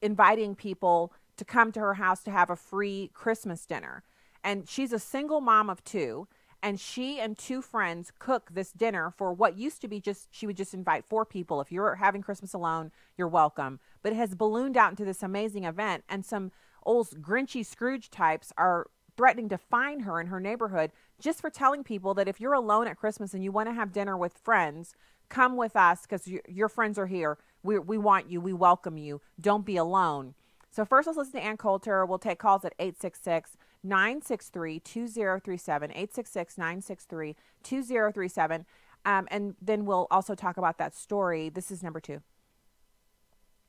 inviting people to come to her house to have a free Christmas dinner. And she's a single mom of two. And she and two friends cook this dinner for what used to be she would just invite 4 people. If you're having Christmas alone, you're welcome. But it has ballooned out into this amazing event. And some old Grinchy Scrooge types are threatening to fine her in her neighborhood just for telling people that if you're alone at Christmas and you want to have dinner with friends, come with us because your friends are here. We want you. We welcome you. Don't be alone. So first, let's listen to Ann Coulter. We'll take calls at 866-963-2037, 866-963-2037. And then we'll also talk about that story. This is number 2.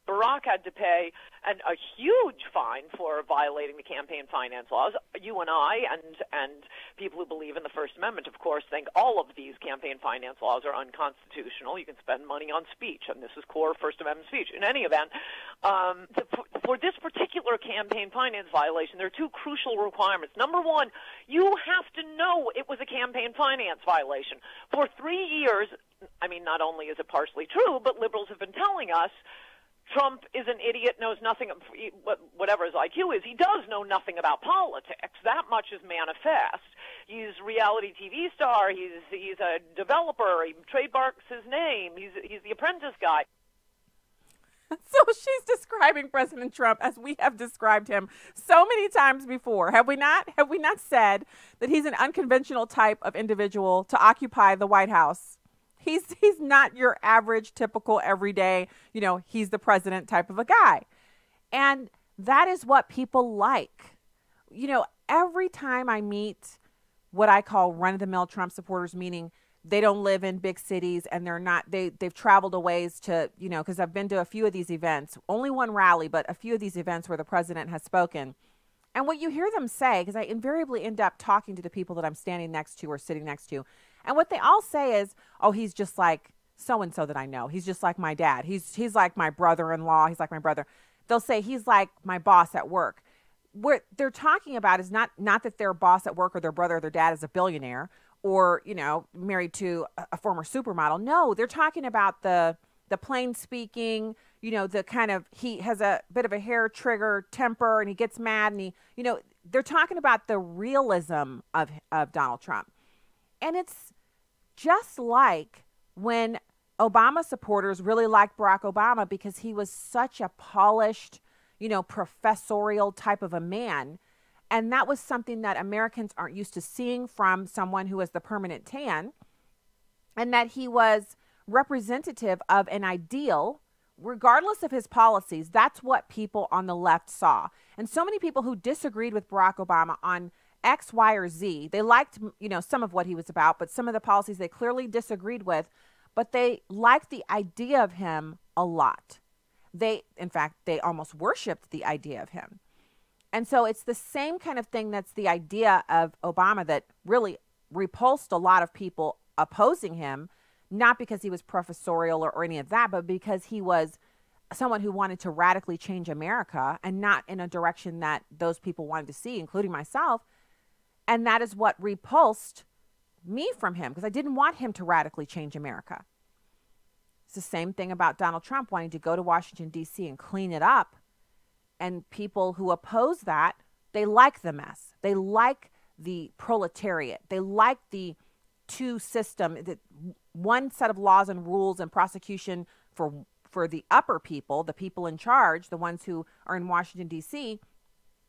Barack had to pay a huge fine for violating the campaign finance laws. You and I and people who believe in the First Amendment, of course, think all of these campaign finance laws are unconstitutional. You can spend money on speech, and this is core First Amendment speech. In any event, for this particular campaign finance violation, there are 2 crucial requirements. Number 1, you have to know it was a campaign finance violation. For 3 years, I mean, not only is it partially true, but liberals have been telling us Trump is an idiot, knows nothing, whatever his IQ is. He does know nothing about politics. That much is manifest. He's a reality TV star. He's a developer. He trademarks his name. He's the apprentice guy. So she's describing President Trump as we have described him so many times before. Have we not? Have we not said that he's an unconventional type of individual to occupy the White House? He's not your average, typical, everyday, he's the president type of a guy. And that is what people like. Every time I meet what I call run-of-the-mill Trump supporters, meaning they don't live in big cities and they've traveled a ways to, because I've been to a few of these events, only one rally, but a few of these events where the president has spoken. And what you hear them say, because I invariably end up talking to the people that I'm standing next to or sitting next to, and what they all say is, oh, he's just like so-and-so that I know. He's just like my dad. He's like my brother-in-law. He's like my brother. They'll say he's like my boss at work. What they're talking about is not that their boss at work or their brother or their dad is a billionaire or, married to a former supermodel. No, they're talking about the plain speaking, the kind of, he has a bit of a hair trigger temper and he gets mad and they're talking about the realism of Donald Trump. And it's just like when Obama supporters really liked Barack Obama because he was such a polished, professorial type of a man. And that was something that Americans aren't used to seeing from someone who has the permanent tan, and that he was representative of an ideal, regardless of his policies. That's what people on the left saw. And so many people who disagreed with Barack Obama on X, Y, or Z, they liked, some of what he was about, but some of the policies they clearly disagreed with, but they liked the idea of him a lot. In fact, they almost worshiped the idea of him. And so it's the same kind of thing that's the idea of Obama that really repulsed a lot of people opposing him, not because he was professorial or any of that, but because he was someone who wanted to radically change America and not in a direction that those people wanted to see, including myself. And that is what repulsed me from him, because I didn't want him to radically change America. It's the same thing about Donald Trump wanting to go to Washington, D.C. and clean it up. And people who oppose that, they like the mess. They like the proletariat. They like the two system, one set of laws and rules and prosecution for the upper people, the people in charge, the ones who are in Washington, D.C.,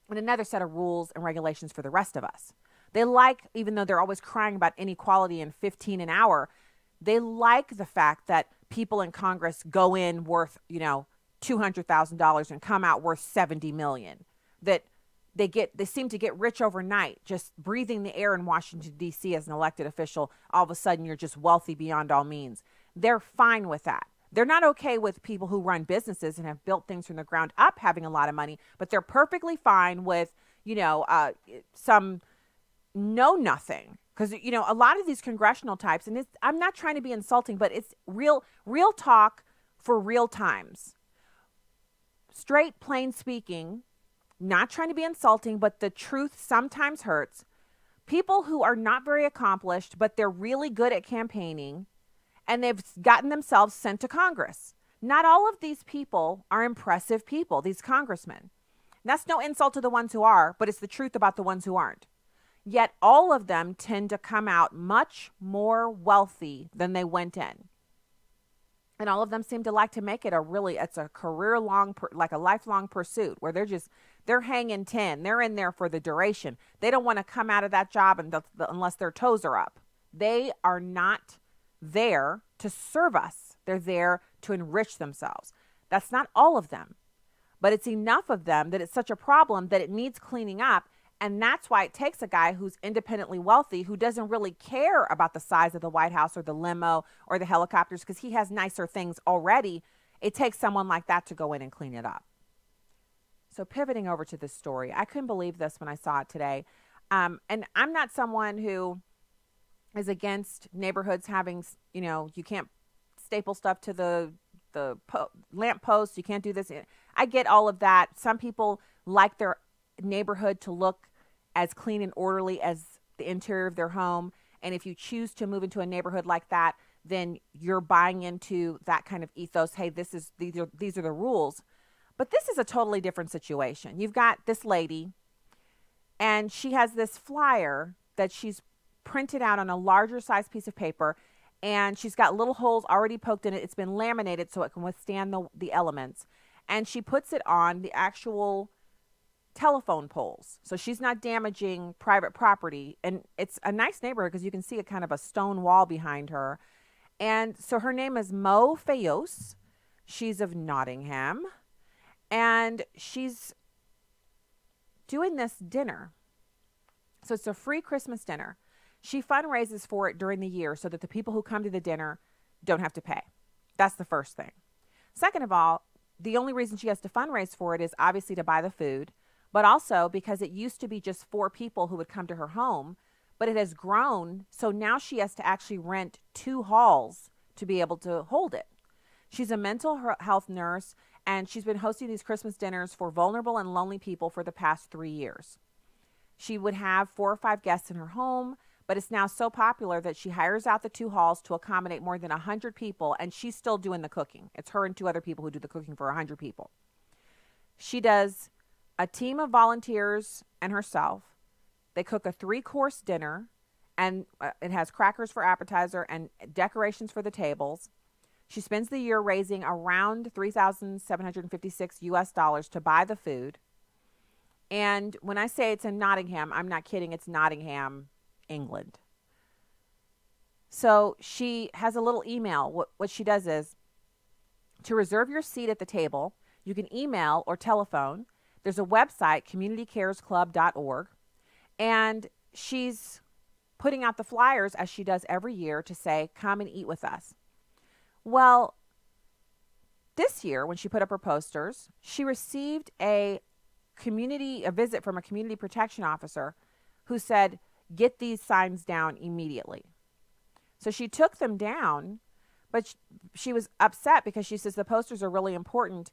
and another set of rules and regulations for the rest of us. They like, even though they're always crying about inequality and 15 an hour, they like the fact that people in Congress go in worth, $200,000 and come out worth $70 million. That they seem to get rich overnight, just breathing the air in Washington, D.C. as an elected official. All of a sudden, you're just wealthy beyond all means. They're fine with that. They're not okay with people who run businesses and have built things from the ground up having a lot of money, but they're perfectly fine with, some know-nothing. Because, a lot of these congressional types, and I'm not trying to be insulting, but it's real talk for real times. Straight, plain speaking, not trying to be insulting, but the truth sometimes hurts. People who are not very accomplished, but they're really good at campaigning, and they've gotten themselves sent to Congress. Not all of these people are impressive people, these congressmen. And that's no insult to the ones who are, but it's the truth about the ones who aren't. Yet all of them tend to come out much more wealthy than they went in. And all of them seem to like to make it it's a career-long, like a lifelong pursuit where They're hanging 10. They're in there for the duration. They don't want to come out of that job unless their toes are up. They are not there to serve us. They're there to enrich themselves. That's not all of them, but it's enough of them that it's such a problem that it needs cleaning up. And that's why it takes a guy who's independently wealthy, who doesn't really care about the size of the White House or the limo or the helicopters because he has nicer things already. It takes someone like that to go in and clean it up. So pivoting over to this story, I couldn't believe this when I saw it today. And I'm not someone who is against neighborhoods having, you can't staple stuff to the lamp posts. You can't do this. I get all of that. Some people like their neighborhood to look as clean and orderly as the interior of their home. And if you choose to move into a neighborhood like that, then you're buying into that kind of ethos. Hey, these are the rules. But this is a totally different situation. You've got this lady, and she has this flyer that she's printed out on a larger size piece of paper, and she's got little holes already poked in it. It's been laminated so it can withstand the elements. And she puts it on the actual telephone poles. So she's not damaging private property. And it's a nice neighborhood because you can see a kind of a stone wall behind her. And so her name is Mo Fayos. She's of Nottingham. And she's doing this dinner. So it's a free Christmas dinner. She fundraises for it during the year so that the people who come to the dinner don't have to pay. That's the first thing. Second of all, the only reason she has to fundraise for it is obviously to buy the food, but also because it used to be just 4 people who would come to her home, but it has grown. So now she has to actually rent 2 halls to be able to hold it. She's a mental health nurse, and she's been hosting these Christmas dinners for vulnerable and lonely people for the past 3 years. She would have 4 or 5 guests in her home, but it's now so popular that she hires out the 2 halls to accommodate more than 100 people, and she's still doing the cooking. It's her and 2 other people who do the cooking for 100 people. She does a team of volunteers and herself. They cook a 3-course dinner, and it has crackers for appetizer and decorations for the tables. She spends the year raising around $3,756 to buy the food. And when I say it's in Nottingham, I'm not kidding. It's Nottingham, England. So she has a little email. What she does is, to reserve your seat at the table, you can email or telephone. There's a website, communitycaresclub.org. And she's putting out the flyers, as she does every year, to say, come and eat with us. Well, this year, when she put up her posters, she received a visit from a community protection officer who said, get these signs down immediately. So she took them down, but she was upset because she says the posters are really important.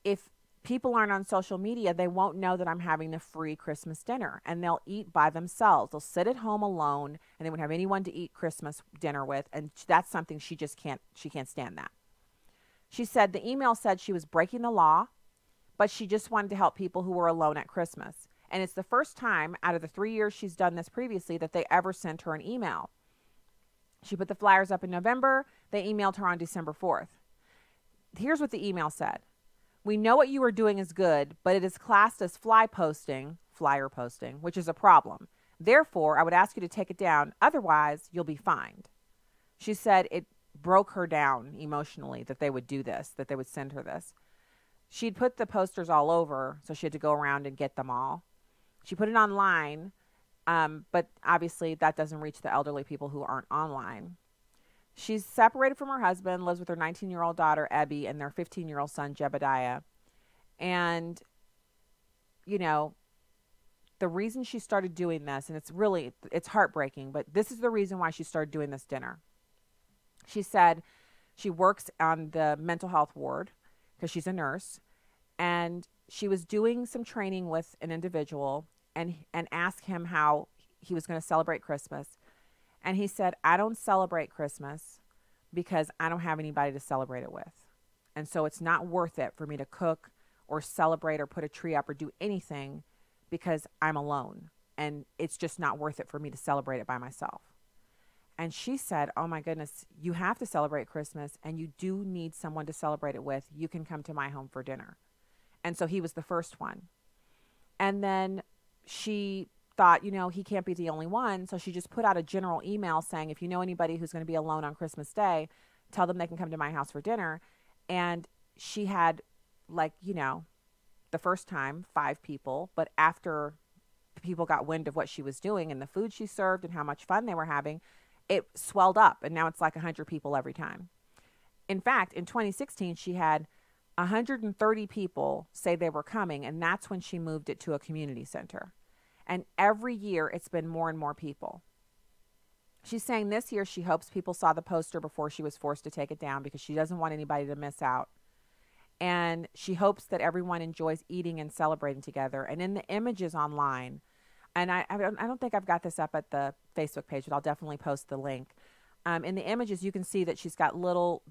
If people aren't on social media, they won't know that I'm having a free Christmas dinner, and they'll eat by themselves. They'll sit at home alone, and they won't have anyone to eat Christmas dinner with, and that's something she can't stand that. She said the email said she was breaking the law, but she just wanted to help people who were alone at Christmas. And it's the first time out of the 3 years she's done this previously that they ever sent her an email. She put the flyers up in November. They emailed her on December 4th. Here's what the email said. We know what you are doing is good, but it is classed as flyer posting, which is a problem. Therefore, I would ask you to take it down. Otherwise, you'll be fined. She said it broke her down emotionally that they would do this, that they would send her this. She'd put the posters all over, so she had to go around and get them all. She put it online, but obviously that doesn't reach the elderly people who aren't online. She's separated from her husband, lives with her 19-year-old daughter, Ebby, and their 15-year-old son, Jebediah. And, the reason she started doing this, and it's heartbreaking, but this is the reason why she started doing this dinner. She said she works on the mental health ward because she's a nurse, and she was doing some training with an individual and asked him how he was going to celebrate Christmas. And he said, I don't celebrate Christmas because I don't have anybody to celebrate it with. And so it's not worth it for me to cook or celebrate or put a tree up or do anything because I'm alone. And it's just not worth it for me to celebrate it by myself. And she said, oh my goodness, you have to celebrate Christmas and you do need someone to celebrate it with. You can come to my home for dinner. And so he was the first one. And then she thought, he can't be the only one. So she just put out a general email saying, if you know anybody who's going to be alone on Christmas Day, tell them they can come to my house for dinner. And she had, the first time 5 people, but after people got wind of what she was doing and the food she served and how much fun they were having, it swelled up, and now it's like 100 people every time. In fact, in 2016, she had 130 people say they were coming, and that's when she moved it to a community center. And every year, it's been more and more people. She's saying this year she hopes people saw the poster before she was forced to take it down because she doesn't want anybody to miss out. And she hopes that everyone enjoys eating and celebrating together. And in the images online, and I don't think I've got this up at the Facebook page, but I'll definitely post the link. In the images, you can see that she's got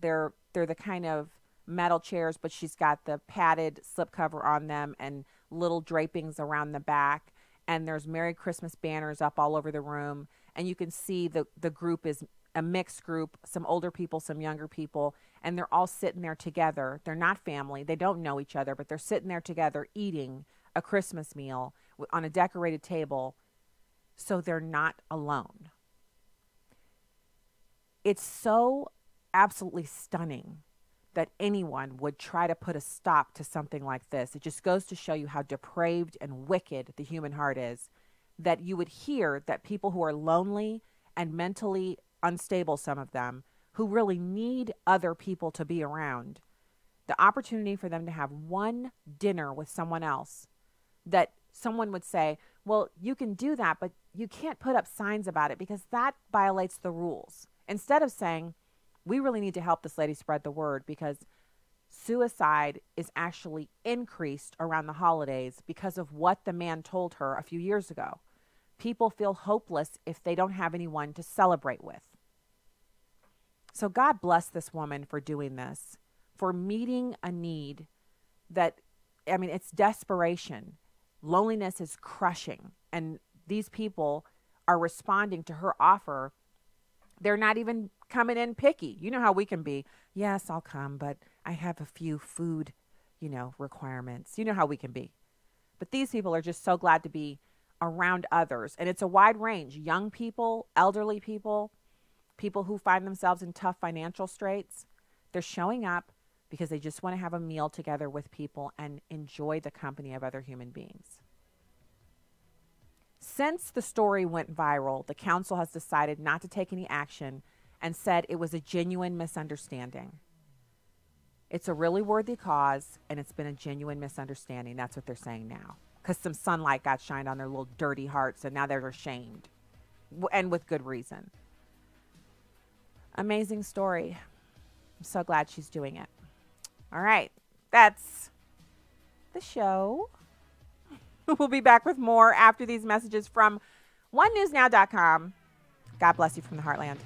they're the kind of metal chairs, but she's got the padded slipcover on them and little drapings around the back. And there's Merry Christmas banners up all over the room. And you can see the group is a mixed group, some older people, some younger people, and they're all sitting there together. They're not family. They don't know each other, but they're sitting there together eating a Christmas meal on a decorated table, so they're not alone. It's so absolutely stunning that anyone would try to put a stop to something like this. It just goes to show you how depraved and wicked the human heart is, that you would hear that people who are lonely and mentally unstable, some of them, who really need other people to be around, the opportunity for them to have one dinner with someone else, that someone would say, well, you can do that, but you can't put up signs about it because that violates the rules. Instead of saying, we really need to help this lady spread the word because suicide is actually increased around the holidays because of what the man told her a few years ago. People feel hopeless if they don't have anyone to celebrate with. So God bless this woman for doing this, for meeting a need that, it's desperation. Loneliness is crushing, and these people are responding to her offer. They're not even coming in picky. You know how we can be. Yes, I'll come, but I have a few food, requirements. You know how we can be. But these people are just so glad to be around others. And it's a wide range. Young people, elderly people, people who find themselves in tough financial straits. They're showing up because they just want to have a meal together with people and enjoy the company of other human beings. Since the story went viral, the council has decided not to take any action and said it was a genuine misunderstanding. It's a really worthy cause, and it's been a genuine misunderstanding. That's what they're saying now, because some sunlight got shined on their little dirty hearts, and now they're ashamed, and with good reason. Amazing story. I'm so glad she's doing it. All right, that's the show. We'll be back with more after these messages from onenewsnow.com. God bless you from the Heartland.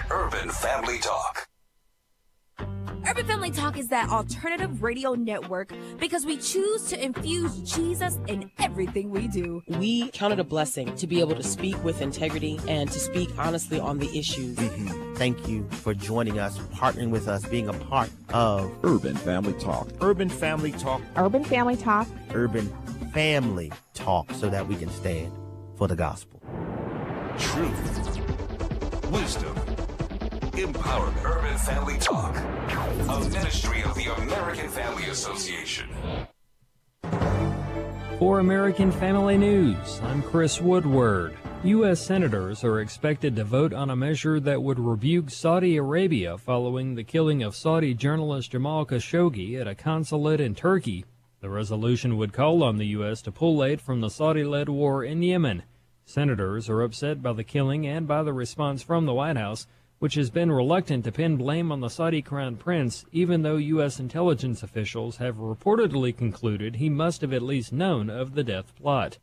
Urban Family Talk. Urban Family Talk is that alternative radio network because we choose to infuse Jesus in everything we do. We count it a blessing to be able to speak with integrity and to speak honestly on the issues. Thank you for joining us, partnering with us, being a part of Urban Family Talk. Urban Family Talk. Urban Family Talk. Urban Family Talk, so that we can stand for the gospel. Truth. Wisdom. Empowerment. Urban Family Talk. A ministry of the American Family Association. For American Family News, I'm Chris Woodward. U.S. senators are expected to vote on a measure that would rebuke Saudi Arabia following the killing of Saudi journalist Jamal Khashoggi at a consulate in Turkey. The resolution would call on the U.S. to pull aid from the Saudi-led war in Yemen. Senators are upset by the killing and by the response from the White House, which has been reluctant to pin blame on the Saudi crown prince, even though U.S. intelligence officials have reportedly concluded he must have at least known of the death plot.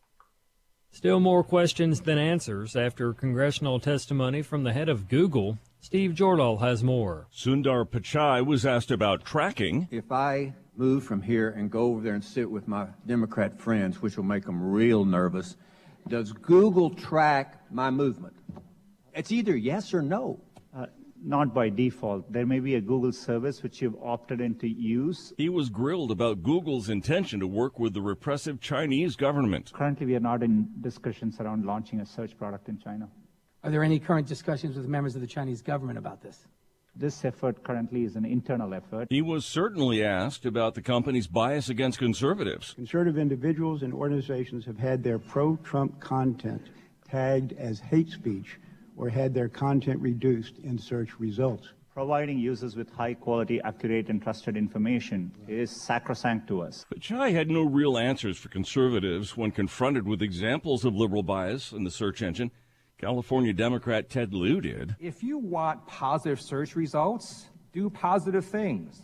Still more questions than answers after congressional testimony from the head of Google. Steve Jordahl has more. Sundar Pichai was asked about tracking. If I move from here and go over there and sit with my Democrat friends, which will make them real nervous, does Google track my movement? It's either yes or no. Not by default. There may be a Google service which you've opted in to use. He was grilled about Google's intention to work with the repressive Chinese government. Currently, we are not in discussions around launching a search product in China. Are there any current discussions with members of the Chinese government about this? This effort currently is an internal effort. He was certainly asked about the company's bias against conservatives. Conservative individuals and organizations have had their pro-Trump content tagged as hate speech or had their content reduced in search results. Providing users with high-quality, accurate, and trusted information is sacrosanct to us. Pichai had no real answers for conservatives when confronted with examples of liberal bias in the search engine. California Democrat Ted Lieu did. If you want positive search results, do positive things.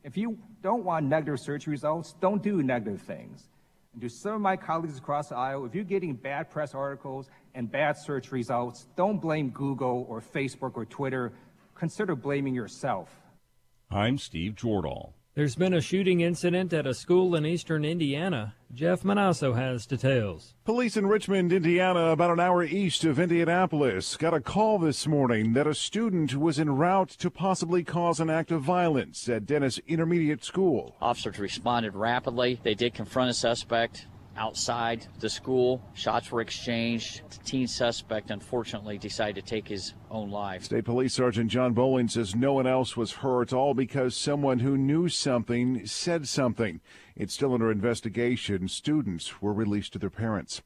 If you don't want negative search results, don't do negative things. And to some of my colleagues across the aisle, if you're getting bad press articles and bad search results, don't blame Google or Facebook or Twitter. Consider blaming yourself. I'm Steve Jordahl. There's been a shooting incident at a school in eastern Indiana. Jeff Manasso has details. Police in Richmond, Indiana, about an hour east of Indianapolis, got a call this morning that a student was en route to possibly cause an act of violence at Dennis Intermediate School. Officers responded rapidly. They did confront a suspect outside the school. Shots were exchanged. The teen suspect, unfortunately, decided to take his own life. State Police Sergeant John Bowling says no one else was hurt, all because someone who knew something said something. It's still under investigation. Students were released to their parents.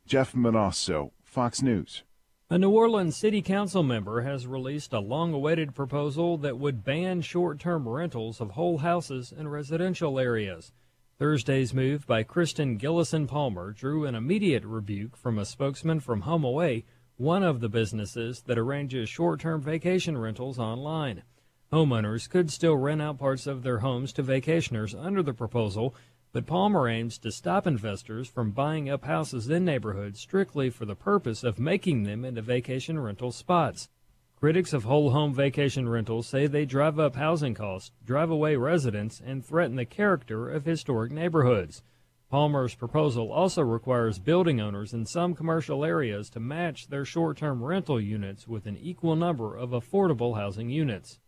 Jeff Manasso, Fox News. A New Orleans City Council member has released a long-awaited proposal that would ban short-term rentals of whole houses in residential areas. Thursday's move by Kristen Gillison Palmer drew an immediate rebuke from a spokesman from HomeAway, one of the businesses that arranges short-term vacation rentals online. Homeowners could still rent out parts of their homes to vacationers under the proposal, but Palmer aims to stop investors from buying up houses in neighborhoods strictly for the purpose of making them into vacation rental spots. Critics of whole home vacation rentals say they drive up housing costs, drive away residents, and threaten the character of historic neighborhoods. Palmer's proposal also requires building owners in some commercial areas to match their short-term rental units with an equal number of affordable housing units.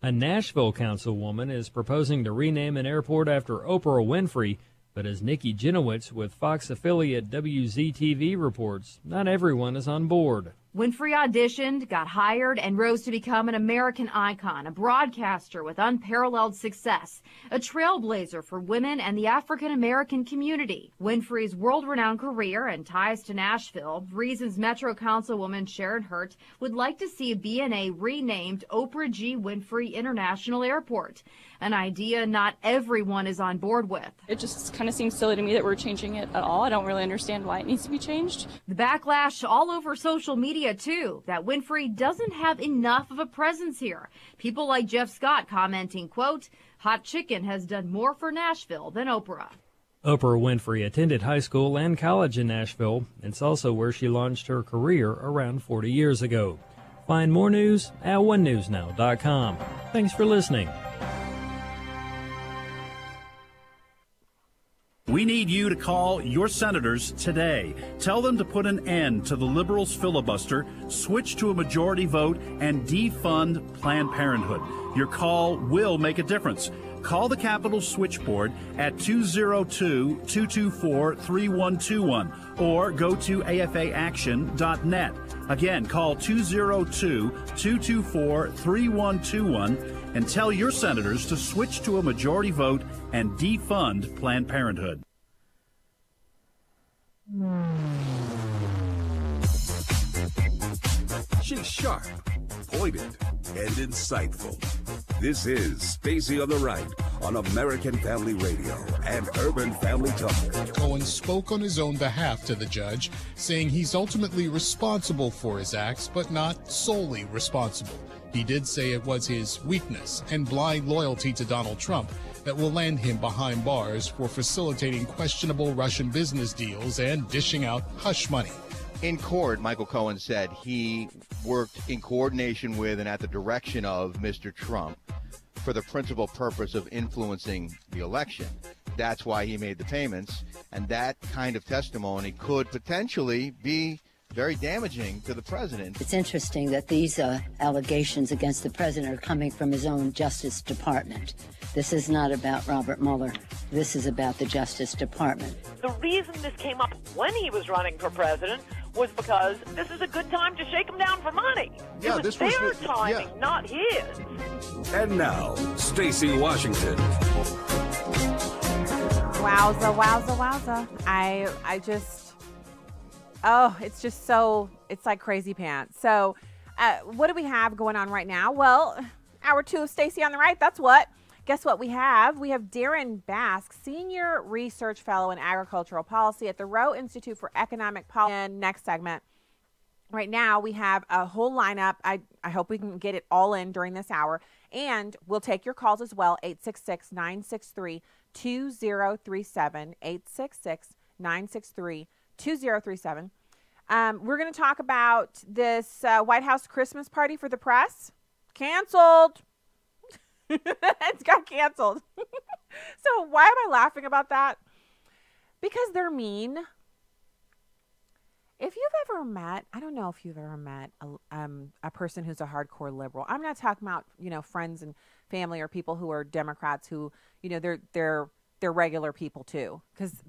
A Nashville councilwoman is proposing to rename an airport after Oprah Winfrey, but as Nikki Jenowitz with Fox affiliate WZTV reports, not everyone is on board. Winfrey auditioned, got hired, and rose to become an American icon, a broadcaster with unparalleled success, a trailblazer for women and the African-American community. Winfrey's world-renowned career and ties to Nashville, reasons Metro Councilwoman Sharon Hurt would like to see BNA renamed Oprah G. Winfrey International Airport, an idea not everyone is on board with. It just kind of seems silly to me that we're changing it at all. I don't really understand why it needs to be changed. The backlash all over social media, too, that Winfrey doesn't have enough of a presence here. People like Jeff Scott commenting, quote, "Hot chicken has done more for Nashville than Oprah." Oprah Winfrey attended high school and college in Nashville. It's also where she launched her career around 40 years ago. Find more news at onenewsnow.com. Thanks for listening. We need you to call your senators today. Tell them to put an end to the liberals' filibuster, switch to a majority vote, and defund Planned Parenthood. Your call will make a difference. Call the Capitol switchboard at 202-224-3121 or go to afaaction.net. Again, call 202-224-3121 and tell your senators to switch to a majority vote and defund Planned Parenthood. She's sharp, pointed, and insightful. This is Stacey on the Right on American Family Radio and Urban Family Talk. Cohen spoke on his own behalf to the judge, saying he's ultimately responsible for his acts, but not solely responsible. He did say it was his weakness and blind loyalty to Donald Trump that will land him behind bars for facilitating questionable Russian business deals and dishing out hush money. In court, Michael Cohen said he worked in coordination with and at the direction of Mr. Trump for the principal purpose of influencing the election. That's why he made the payments, and that kind of testimony could potentially be very damaging to the president. It's interesting that these allegations against the president are coming from his own Justice Department. This is not about Robert Mueller. This is about the Justice Department. The reason this came up when he was running for president was because this is a good time to shake him down for money. Yeah, it was their timing, not his. And now, Stacey Washington. Wowza, wowza, wowza. I just, it's just so, it's like crazy pants. So what do we have going on right now? Well, hour 2 of Stacey on the Right, that's what. Guess what we have? We have Daren Bakst, Senior Research Fellow in Agricultural Policy at the Rowe Institute for Economic Policy. And next segment. Right now, we have a whole lineup. I hope we can get it all in during this hour. And we'll take your calls as well, 866-963-2037, 866-963-2037. We're going to talk about this White House Christmas party for the press. Canceled. It's got canceled. So why am I laughing about that? Because they're mean. If you've ever met, I don't know if you've ever met a person who's a hardcore liberal. I'm not talking about, friends and family or people who are Democrats who, they're regular people too. Because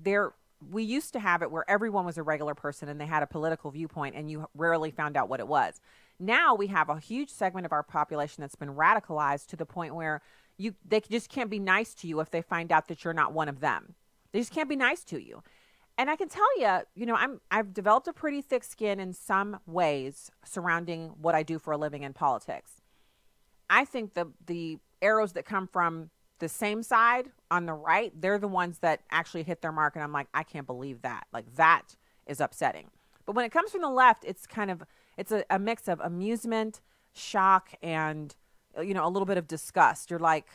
we used to have it where everyone was a regular person and they had a political viewpoint and you rarely found out what it was. Now we have a huge segment of our population that's been radicalized to the point where they just can't be nice to you if they find out that you're not one of them. They just can't be nice to you. And I can tell you, I've developed a pretty thick skin in some ways surrounding what I do for a living in politics. I think the arrows that come from the same side on the right, they're the ones that actually hit their mark. And I'm like, I can't believe that. Like, that is upsetting. But when it comes from the left, it's a mix of amusement, shock, and, a little bit of disgust. You're like,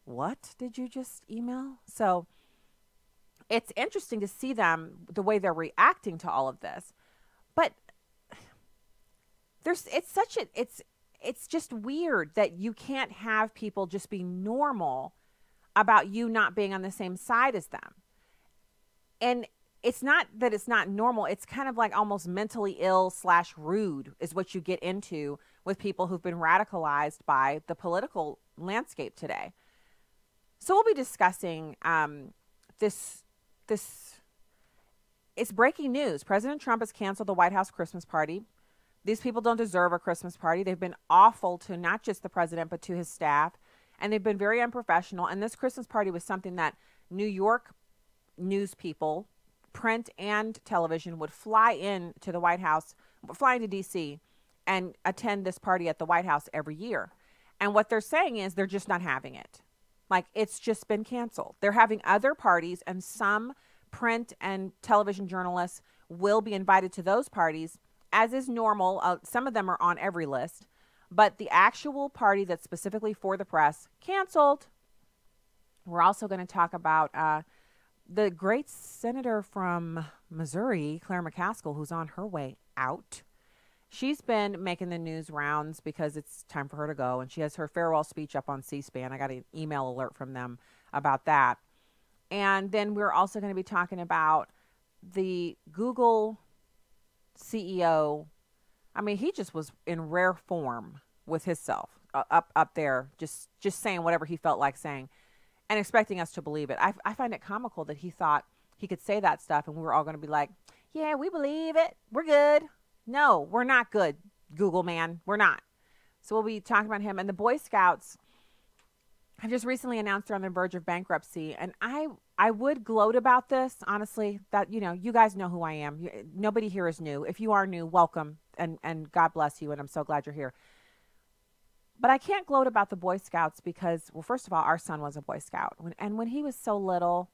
what did you just email? So it's interesting to see them, the way they're reacting to all of this. But it's just weird that you can't have people just be normal about you not being on the same side as them. And it's not that it's not normal. It's kind of like almost mentally ill / rude is what you get into with people who've been radicalized by the political landscape today. So we'll be discussing this. It's breaking news. President Trump has canceled the White House Christmas party. These people don't deserve a Christmas party. They've been awful to not just the president, but to his staff. And they've been very unprofessional. And this Christmas party was something that New York news people, print and television, would fly in to the White House, fly into D.C. and attend this party at the White House every year. And what they're saying is they're just not having it. Like, it's just been canceled. They're having other parties, and some print and television journalists will be invited to those parties, as is normal. Some of them are on every list. But the actual party that's specifically for the press, canceled. We're also going to talk about the great senator from Missouri, Claire McCaskill, who's on her way out. She's been making the news rounds because it's time for her to go, and she has her farewell speech up on C-SPAN. I got an email alert from them about that. And then we're also going to be talking about the Google CEO. I mean, he just was in rare form with himself up there, just saying whatever he felt like saying and expecting us to believe it. I find it comical that he thought he could say that stuff and we were all going to be like, yeah, we believe it. We're good. No, we're not good, Google man. We're not. So we'll be talking about him. And the Boy Scouts have just recently announced they're on the verge of bankruptcy. And I would gloat about this, honestly, that, you guys know who I am. Nobody here is new. If you are new, welcome. And God bless you. And I'm so glad you're here. But I can't gloat about the Boy Scouts because, well, first of all, our son was a Boy Scout. When he was so little,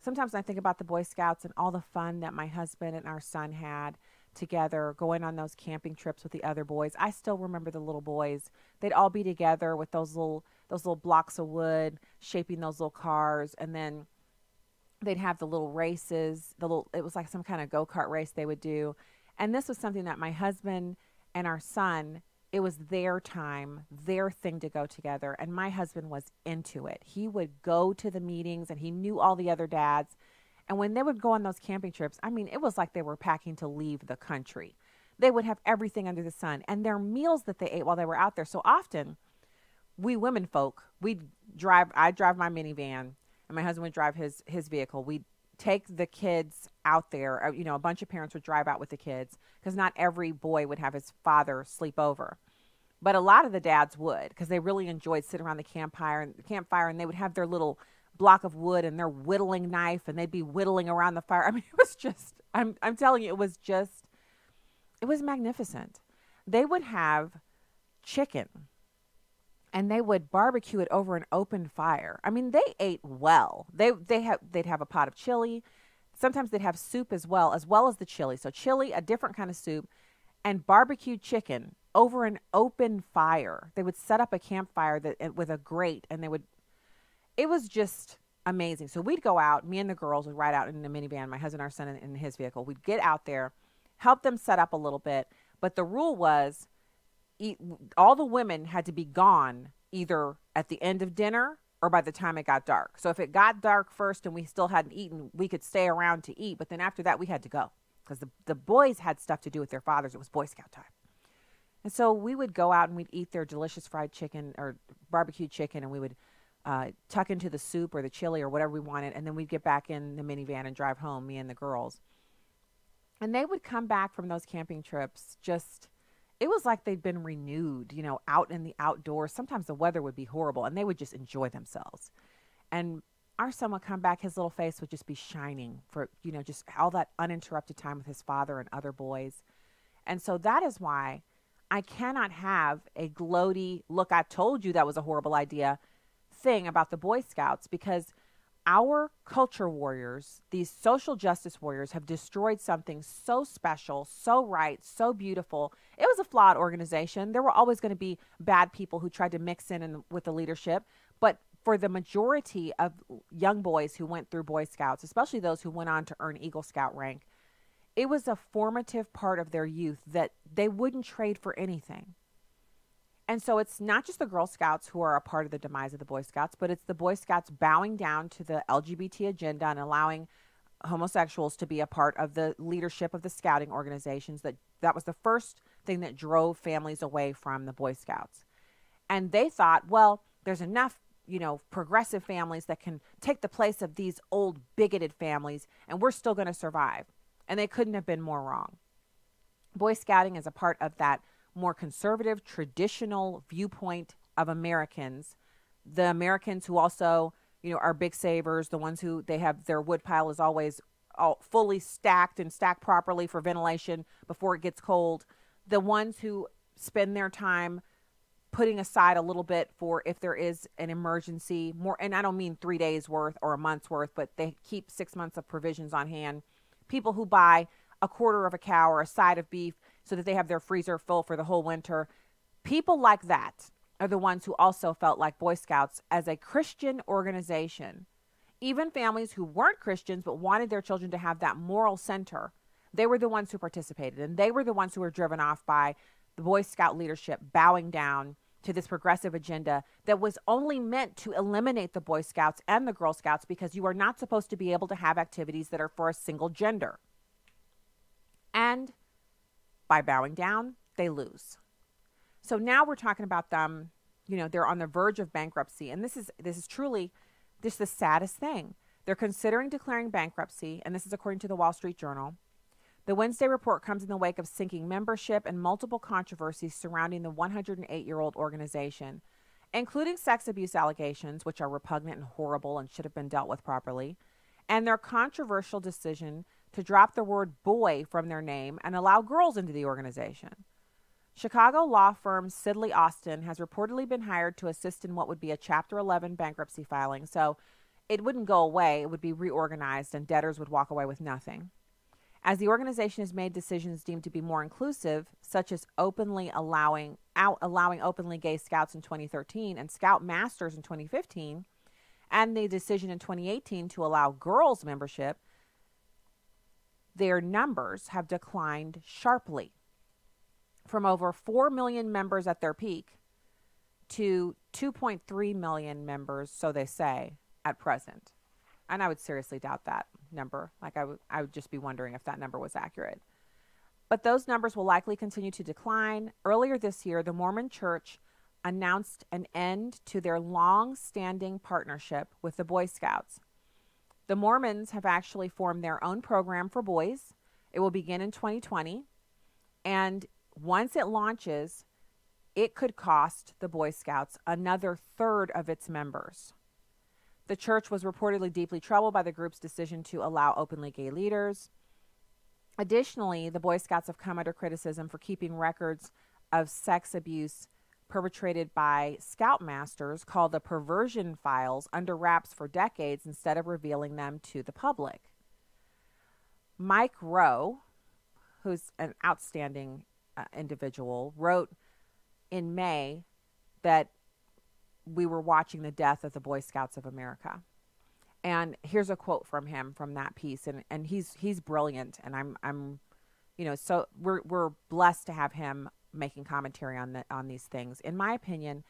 sometimes I think about the Boy Scouts and all the fun that my husband and our son had together, going on those camping trips with the other boys. I still remember the little boys. They'd all be together with those little those little blocks of wood, shaping those little cars, and then they'd have the little races, it was like some kind of go-kart race they would do. And this was something that my husband and our son, it was their time, their thing to go together. And my husband was into it. He would go to the meetings, and he knew all the other dads. And when they would go on those camping trips, I mean, it was like they were packing to leave the country. They would have everything under the sun, and their meals that they ate while they were out there. So often, we women folk, I'd drive my minivan, and my husband would drive his vehicle. We'd take the kids out there. A bunch of parents would drive out with the kids, because not every boy would have his father sleep over. But a lot of the dads would, because they really enjoyed sitting around the campfire, and they would have their little block of wood and their whittling knife, and they'd be whittling around the fire. I mean, it was just, I'm telling you, it was magnificent. They would have chicken, and they would barbecue it over an open fire. I mean, they ate well. They'd have a pot of chili. Sometimes they'd have soup as well as the chili. So chili, a different kind of soup, and barbecued chicken over an open fire. They would set up a campfire with a grate, and it was just amazing. So we'd go out, me and the girls would ride out in the minivan, my husband, our son, in his vehicle. We'd get out there, help them set up a little bit. But the rule was all the women had to be gone either at the end of dinner or by the time it got dark. So if it got dark first and we still hadn't eaten, we could stay around to eat. But then after that, we had to go, because the boys had stuff to do with their fathers. It was Boy Scout time. And so we would go out and we'd eat their delicious fried chicken or barbecued chicken, and we would tuck into the soup or the chili or whatever we wanted. And then we'd get back in the minivan and drive home, me and the girls. And they would come back from those camping trips it was like they'd been renewed, out in the outdoors. Sometimes the weather would be horrible, and they would just enjoy themselves. And our son would come back, his little face would just be shining for, just all that uninterrupted time with his father and other boys. And so that is why I cannot have a gloaty, look, I told you that was a horrible idea thing about the Boy Scouts, because our culture warriors, these social justice warriors, have destroyed something so special, so right, so beautiful. It was a flawed organization. There were always going to be bad people who tried to mix in with the leadership. But for the majority of young boys who went through Boy Scouts, especially those who went on to earn Eagle Scout rank, it was a formative part of their youth that they wouldn't trade for anything. And so it's not just the Girl Scouts who are a part of the demise of the Boy Scouts, but it's the Boy Scouts bowing down to the LGBT agenda and allowing homosexuals to be a part of the leadership of the scouting organizations. That was the first thing that drove families away from the Boy Scouts. And they thought, well, there's enough, progressive families that can take the place of these old bigoted families, and we're still going to survive. And they couldn't have been more wrong. Boy Scouting is a part of that more conservative, traditional viewpoint of Americans, the Americans who also, are big savers, the ones who they have their wood pile is always all fully stacked and stacked properly for ventilation before it gets cold, the ones who spend their time putting aside a little bit for if there is an emergency, more, and I don't mean 3 days worth or a month's worth, but they keep 6 months of provisions on hand. People who buy a quarter of a cow or a side of beef so that they have their freezer full for the whole winter. People like that are the ones who also felt like Boy Scouts as a Christian organization. Even families who weren't Christians but wanted their children to have that moral center, they were the ones who participated, and they were the ones who were driven off by the Boy Scout leadership bowing down to this progressive agenda that was only meant to eliminate the Boy Scouts and the Girl Scouts, because you are not supposed to be able to have activities that are for a single gender. And by bowing down, they lose. So now we're talking about them, they're on the verge of bankruptcy. And this is truly just the saddest thing. They're considering declaring bankruptcy, and this is according to the Wall Street Journal. The Wednesday report comes in the wake of sinking membership and multiple controversies surrounding the 108-year-old organization, including sex abuse allegations, which are repugnant and horrible and should have been dealt with properly, and their controversial decision to drop the word boy from their name and allow girls into the organization. Chicago law firm Sidley Austin has reportedly been hired to assist in what would be a Chapter 11 bankruptcy filing. So it wouldn't go away. It would be reorganized, and debtors would walk away with nothing. As the organization has made decisions deemed to be more inclusive, such as allowing openly gay scouts in 2013 and scout masters in 2015, and the decision in 2018 to allow girls membership, their numbers have declined sharply from over 4 million members at their peak to 2.3 million members, so they say, at present. And I would seriously doubt that number. Like I would just be wondering if that number was accurate. But those numbers will likely continue to decline. Earlier this year, the Mormon Church announced an end to their long-standing partnership with the Boy Scouts. The Mormons have actually formed their own program for boys. It will begin in 2020. And once it launches, it could cost the Boy Scouts another third of its members. The church was reportedly deeply troubled by the group's decision to allow openly gay leaders. Additionally, the Boy Scouts have come under criticism for keeping records of sex abuse perpetrated by scoutmasters called the perversion files under wraps for decades instead of revealing them to the public. Mike Rowe, who's an outstanding individual, wrote in May that we were watching the death of the Boy Scouts of America. And here's a quote from him from that piece, and he's brilliant, and I'm so we're blessed to have him making commentary on these things. In my opinion,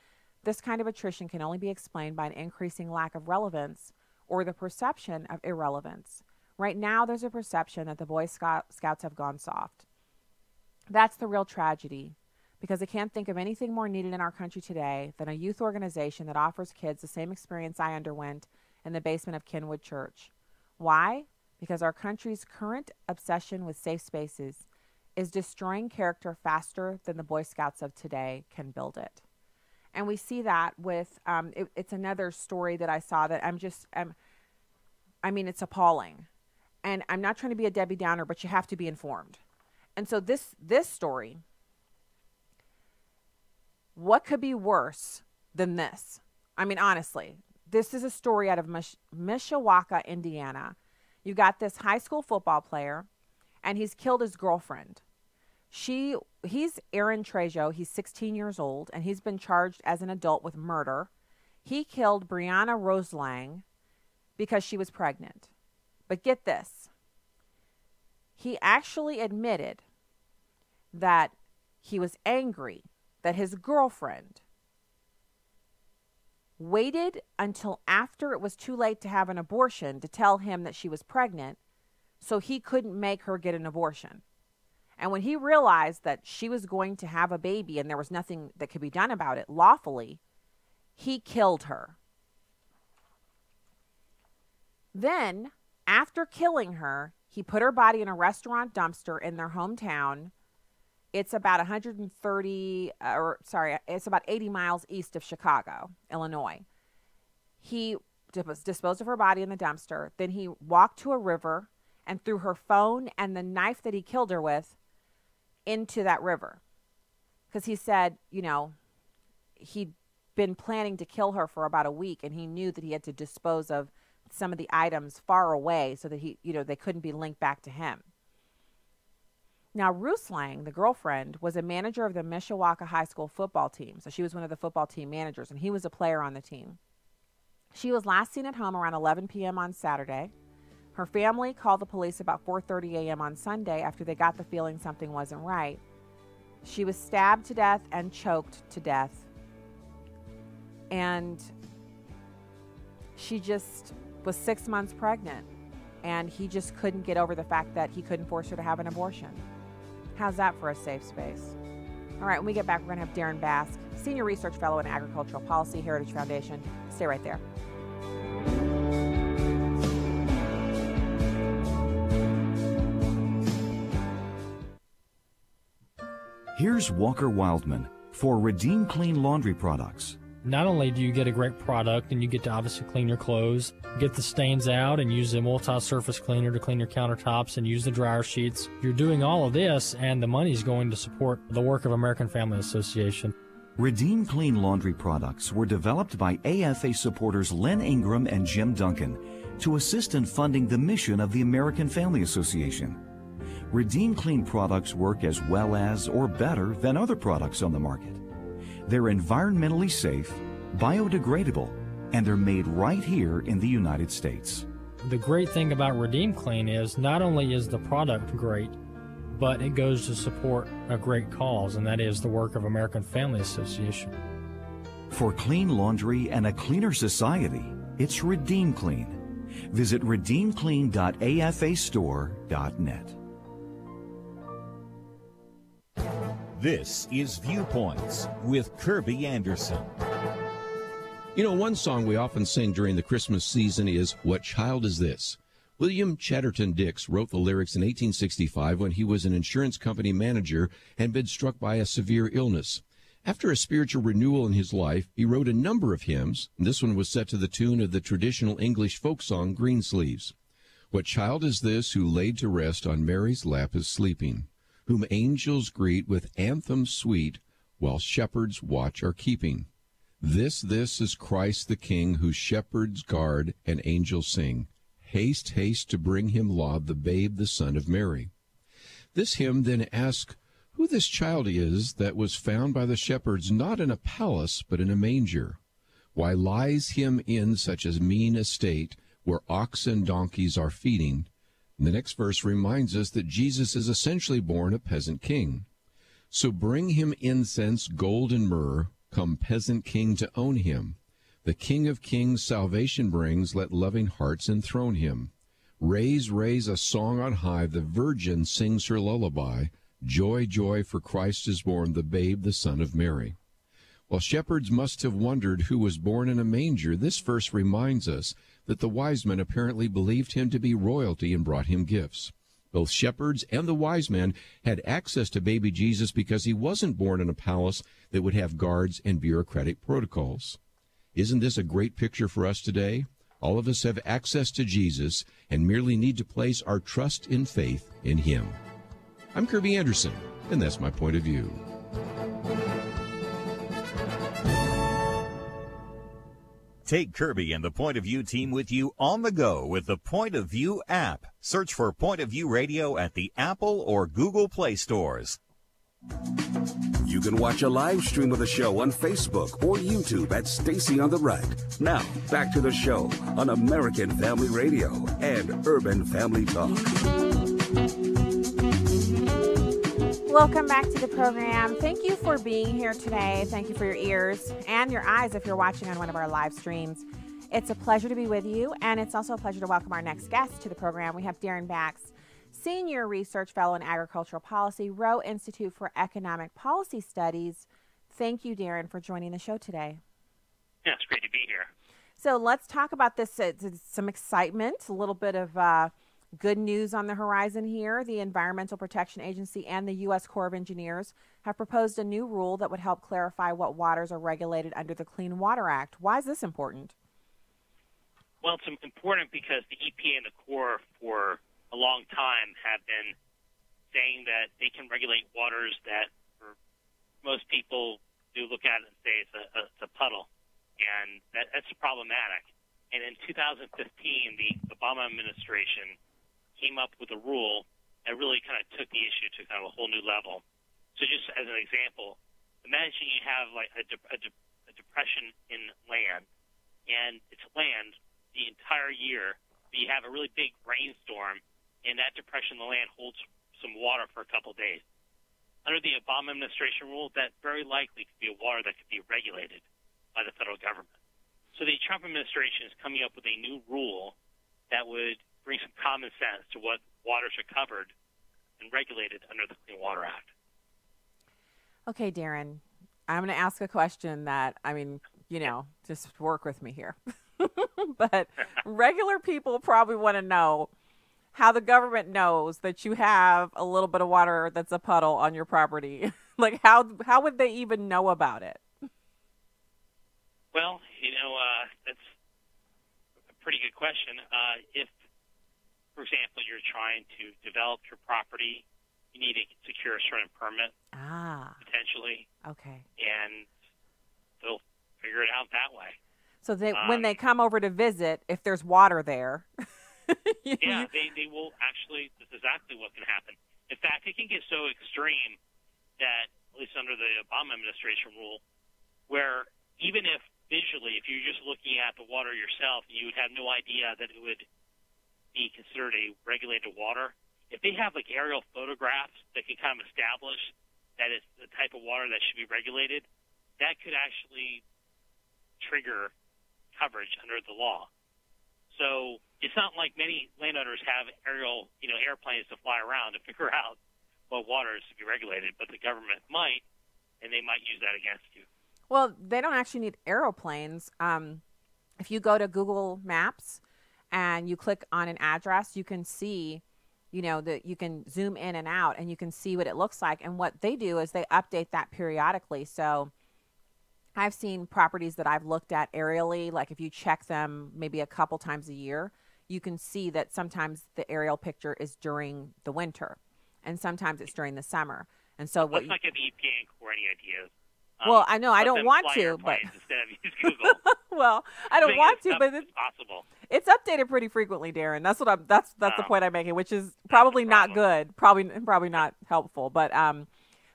this kind of attrition can only be explained by an increasing lack of relevance or the perception of irrelevance. Right now, there's a perception that the Boy Scouts have gone soft. That's the real tragedy, because I can't think of anything more needed in our country today than a youth organization that offers kids the same experience I underwent in the basement of Kenwood Church. Why? Because our country's current obsession with safe spaces is destroying character faster than the Boy Scouts of today can build it. And we see that with, it's another story that I saw that it's appalling. And I'm not trying to be a Debbie Downer, but you have to be informed. And so this story, what could be worse than this? I mean, honestly, this is a story out of Mishawaka, Indiana. You got this high school football player, and he's killed his girlfriend. He's Aaron Trejo. He's 16 years old, and he's been charged as an adult with murder. He killed Brianna Roselang because she was pregnant. But get this. He actually admitted that he was angry that his girlfriend waited until after it was too late to have an abortion to tell him that she was pregnant, so he couldn't make her get an abortion. And when he realized that she was going to have a baby and there was nothing that could be done about it lawfully, he killed her. Then, after killing her, he put her body in a restaurant dumpster in their hometown. It's about it's about 80 miles east of Chicago, Illinois. He disposed of her body in the dumpster. Then he walked to a river and threw her phone and the knife that he killed her with into that river. Because he said, he'd been planning to kill her for about a week, and he knew that he had to dispose of some of the items far away so that they couldn't be linked back to him. Now, Roselang, the girlfriend, was a manager of the Mishawaka High School football team. So she was one of the football team managers, and he was a player on the team. She was last seen at home around 11 p.m. on Saturday. Her family called the police about 4:30 a.m. on Sunday after they got the feeling something wasn't right. She was stabbed to death and choked to death. And she just was 6 months pregnant, and he just couldn't get over the fact that he couldn't force her to have an abortion. How's that for a safe space? All right, when we get back, we're going to have Daren Bakst, Senior Research Fellow in Agricultural Policy, Heritage Foundation. Stay right there. Here's Walker Wildman for Redeem Clean Laundry Products. Not only do you get a great product and you get to obviously clean your clothes, get the stains out and use the multi-surface cleaner to clean your countertops and use the dryer sheets. You're doing all of this, and the money's going to support the work of American Family Association. Redeem Clean Laundry Products were developed by AFA supporters Len Ingram and Jim Duncan to assist in funding the mission of the American Family Association. Redeem Clean products work as well as or better than other products on the market. They're environmentally safe, biodegradable, and they're made right here in the United States. The great thing about Redeem Clean is not only is the product great, but it goes to support a great cause, and that is the work of American Family Association. For clean laundry and a cleaner society, it's Redeem Clean. Visit redeemclean.afastore.net. This is Viewpoints with Kirby Anderson. You know, one song we often sing during the Christmas season is What Child Is This? William Chatterton Dix wrote the lyrics in 1865 when he was an insurance company manager and been struck by a severe illness. After a spiritual renewal in his life, he wrote a number of hymns, and this one was set to the tune of the traditional English folk song Greensleeves. What child is this who laid to rest on Mary's lap is sleeping, whom angels greet with anthems sweet, while shepherds watch are keeping? This is Christ the King, whose shepherds guard and angels sing. Haste, haste to bring him laud, the babe, the son of Mary. This hymn then asks who this child is that was found by the shepherds not in a palace but in a manger. Why lies him in such a mean estate where ox and donkeys are feeding? And the next verse reminds us that Jesus is essentially born a peasant king. So bring him incense, gold, and myrrh, come peasant king to own him. The King of Kings salvation brings, let loving hearts enthrone him. Raise, raise a song on high, the Virgin sings her lullaby. Joy, joy, for Christ is born, the babe, the son of Mary. While shepherds must have wondered who was born in a manger, this verse reminds us that the wise men apparently believed him to be royalty and brought him gifts. Both shepherds and the wise men had access to baby Jesus because he wasn't born in a palace that would have guards and bureaucratic protocols. Isn't this a great picture for us today? All of us have access to Jesus and merely need to place our trust and faith in him. I'm Kirby Anderson, and that's my point of view. Take Kirby and the Point of View team with you on the go with the Point of View app. Search for Point of View Radio at the Apple or Google Play stores. You can watch a live stream of the show on Facebook or YouTube at Stacy on the Right. Now, back to the show on American Family Radio and Urban Family Talk. Welcome back to the program. Thank you for being here today. Thank you for your ears and your eyes if you're watching on one of our live streams. It's a pleasure to be with you, and it's also a pleasure to welcome our next guest to the program. We have Daren Bakst, Senior Research Fellow in Agricultural Policy, Rowe Institute for Economic Policy Studies. Thank you, Daren, for joining the show today. Yeah, it's great to be here. So let's talk about this. Some excitement, a little bit of good news on the horizon here. The Environmental Protection Agency and the U.S. Corps of Engineers have proposed a new rule that would help clarify what waters are regulated under the Clean Water Act. Why is this important? Well, it's important because the EPA and the Corps for a long time have been saying that they can regulate waters that for most people do look at it and say it's a puddle, and that's problematic. And in 2015, the Obama administration came up with a rule that really kind of took the issue to kind of a whole new level. So just as an example, imagine you have like a depression in land, and it's land the entire year, but you have a really big rainstorm, and that depression in the land holds some water for a couple of days. Under the Obama administration rule, that very likely could be a water that could be regulated by the federal government. So the Trump administration is coming up with a new rule that would bring some common sense to what waters are covered and regulated under the Clean Water Act. Okay, Daren, I'm going to ask a question that, just work with me here. But regular people probably want to know how the government knows that you have a little bit of water that's a puddle on your property. Like, how would they even know about it? Well, that's a pretty good question. If, for example, you're trying to develop your property, you need to secure a certain permit, potentially. Okay. And they'll figure it out that way. So when they come over to visit, if there's water there. Yeah, they will actually, that's exactly what can happen. In fact, it can get so extreme that, at least under the Obama administration rule, where even if visually, if you're just looking at the water yourself, you would have no idea that it would be considered a regulated water. If they have like aerial photographs that can kind of establish that it's the type of water that should be regulated, that could actually trigger coverage under the law. So it's not like many landowners have aerial, airplanes to fly around to figure out what water is to be regulated, but the government might, and they might use that against you. Well, they don't actually need aeroplanes. If you go to Google Maps and you click on an address, you can see, that you can zoom in and out and you can see what it looks like. And what they do is they update that periodically. So I've seen properties that I've looked at aerially, like if you check them maybe a couple times a year, you can see that sometimes the aerial picture is during the winter and sometimes it's during the summer. And so let's not give the EPA and Corps any ideas. Well, I know I don't want to, but instead of use Google. well, I don't want to, but it's possible. It's updated pretty frequently, Daren. That's what that's the point I'm making, which is probably not good, probably not helpful. But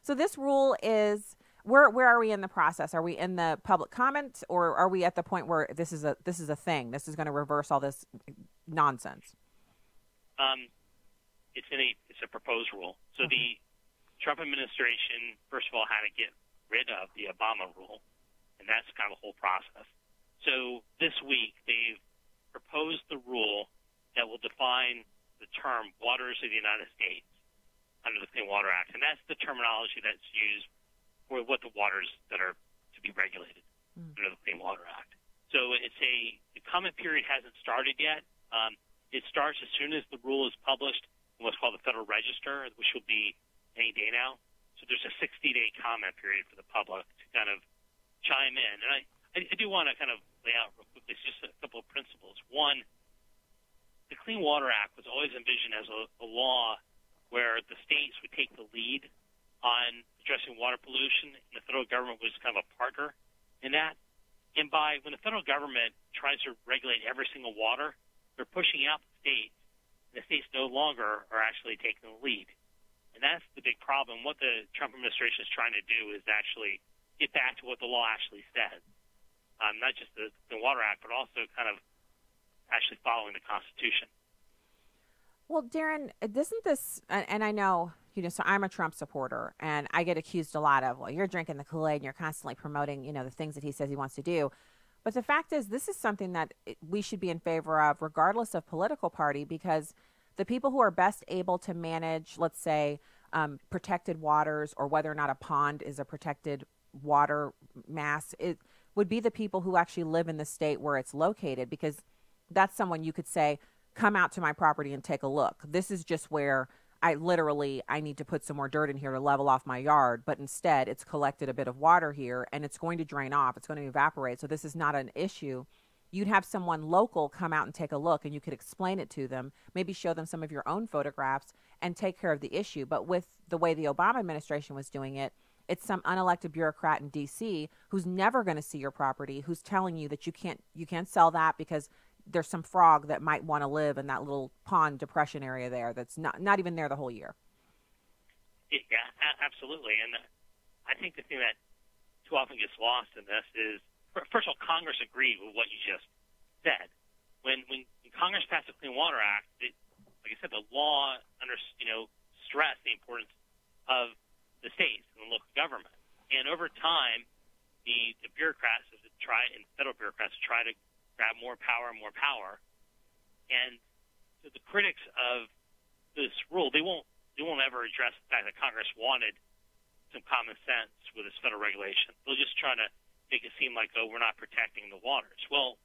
so this rule is where are we in the process? Are we in the public comment, or are we at the point where this is a thing? This is going to reverse all this nonsense. It's a proposed rule. So the Trump administration, first of all, had to get rid of the Obama rule, and that's kind of the whole process. So this week they've proposed the rule that will define the term waters of the United States under the Clean Water Act, and that's the terminology that's used for what the waters that are to be regulated under the Clean Water Act. So the comment period hasn't started yet. It starts as soon as the rule is published in what's called the Federal Register, which will be any day now. So there's a 60-day comment period for the public to kind of chime in. And I do want to kind of lay out real quickly just a couple of principles. One, the Clean Water Act was always envisioned as a law where the states would take the lead on addressing water pollution, and the federal government was kind of a partner in that. And when the federal government tries to regulate every single water, they're pushing out the states, and the states no longer are actually taking the lead. And that's the big problem. What the Trump administration is trying to do is actually get back to what the law actually says, not just the Water Act, but also kind of actually following the Constitution. Well, Daren, doesn't this, and I know, so I'm a Trump supporter, and I get accused a lot of, well, you're drinking the Kool-Aid and you're constantly promoting, the things that he says he wants to do. But the fact is, this is something that we should be in favor of, regardless of political party, because the people who are best able to manage, let's say, protected waters, or whether or not a pond is a protected water mass, it would be the people who actually live in the state where it's located, because that's someone you could say, come out to my property and take a look. This is just where I need to put some more dirt in here to level off my yard, but instead it's collected a bit of water here and it's going to drain off. It's going to evaporate. So this is not an issue. You'd have someone local come out and take a look, and you could explain it to them, maybe show them some of your own photographs and take care of the issue. But with the way the Obama administration was doing it, it's some unelected bureaucrat in D.C. who's never going to see your property, who's telling you that you can't sell that because there's some frog that might want to live in that little pond depression area there that's not even there the whole year. Yeah, absolutely. And I think the thing that too often gets lost in this is, first of all, Congress agreed with what you just said. When Congress passed the Clean Water Act, like I said, the law stressed the importance of the states and the local government. And over time, the bureaucrats and federal bureaucrats try to grab more power and more power. And so the critics of this rule, they won't ever address the fact that Congress wanted some common sense with this federal regulation. They'll just try to make it seem like, we're not protecting the waters. Well,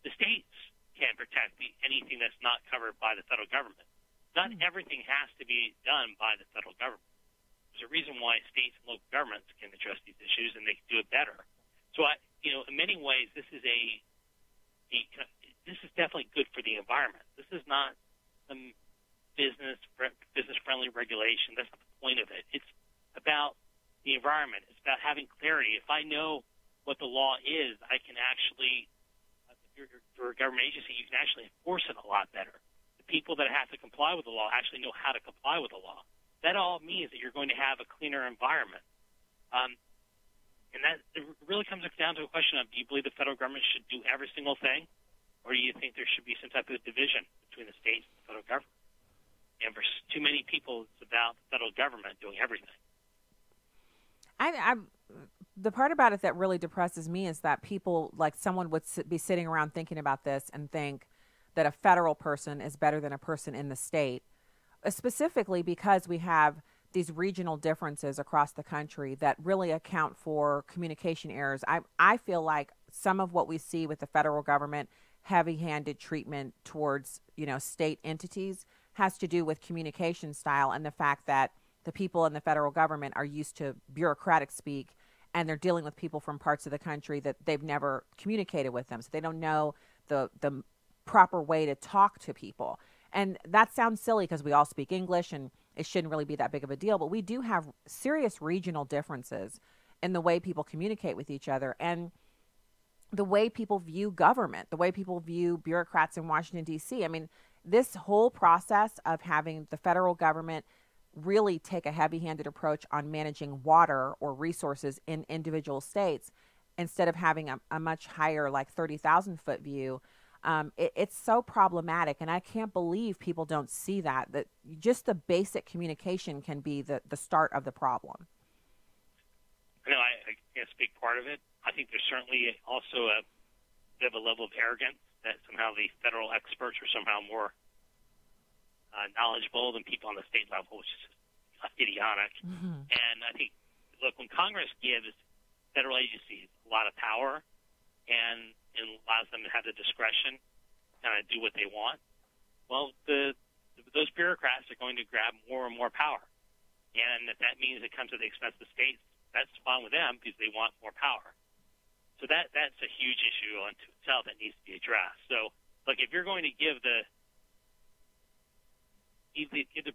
the states can't protect anything that's not covered by the federal government. Not everything has to be done by the federal government. There's a reason why states and local governments can address these issues, and they can do it better. So, in many ways, this is definitely good for the environment. This is not some business-friendly regulation. That's not the point of it. It's about the environment. It's about having clarity. If I know what the law is, I can actually, if you're a government agency, you can actually enforce it a lot better. The people that have to comply with the law actually know how to comply with the law. that all means that you're going to have a cleaner environment. And that it really comes down to a question of, do you believe the federal government should do every single thing, or do you think there should be some type of division between the states and the federal government? And for too many people, it's about the federal government doing everything. The part about it that really depresses me is that people, like someone would be sitting around thinking about this and think that a federal person is better than a person in the state, specifically because we have these regional differences across the country that really account for communication errors. I feel like some of what we see with the federal government, heavy-handed treatment towards, state entities, has to do with communication style and the fact that the people in the federal government are used to bureaucratic speak, and they're dealing with people from parts of the country that they've never communicated with them. So they don't know the proper way to talk to people. And that sounds silly because we all speak English and it shouldn't really be that big of a deal. But we do have serious regional differences in the way people communicate with each other and the way people view government, the way people view bureaucrats in Washington, D.C. I mean, this whole process of having the federal government really take a heavy-handed approach on managing water or resources in individual states instead of having a much higher, like 30,000-foot view, it's so problematic. And I can't believe people don't see that just the basic communication can be the start of the problem. I can't speak part of it. I think there's certainly also a bit of a level of arrogance that somehow the federal experts are somehow more knowledgeable than people on the state level, which is idiotic. Mm-hmm. And I think, look, when Congress gives federal agencies a lot of power and allows them to have the discretion to kind of do what they want, well, those bureaucrats are going to grab more and more power. And if that means it comes at the expense of the states, that's fine with them because they want more power. So that's a huge issue unto itself that needs to be addressed. So, look, if you're going to give the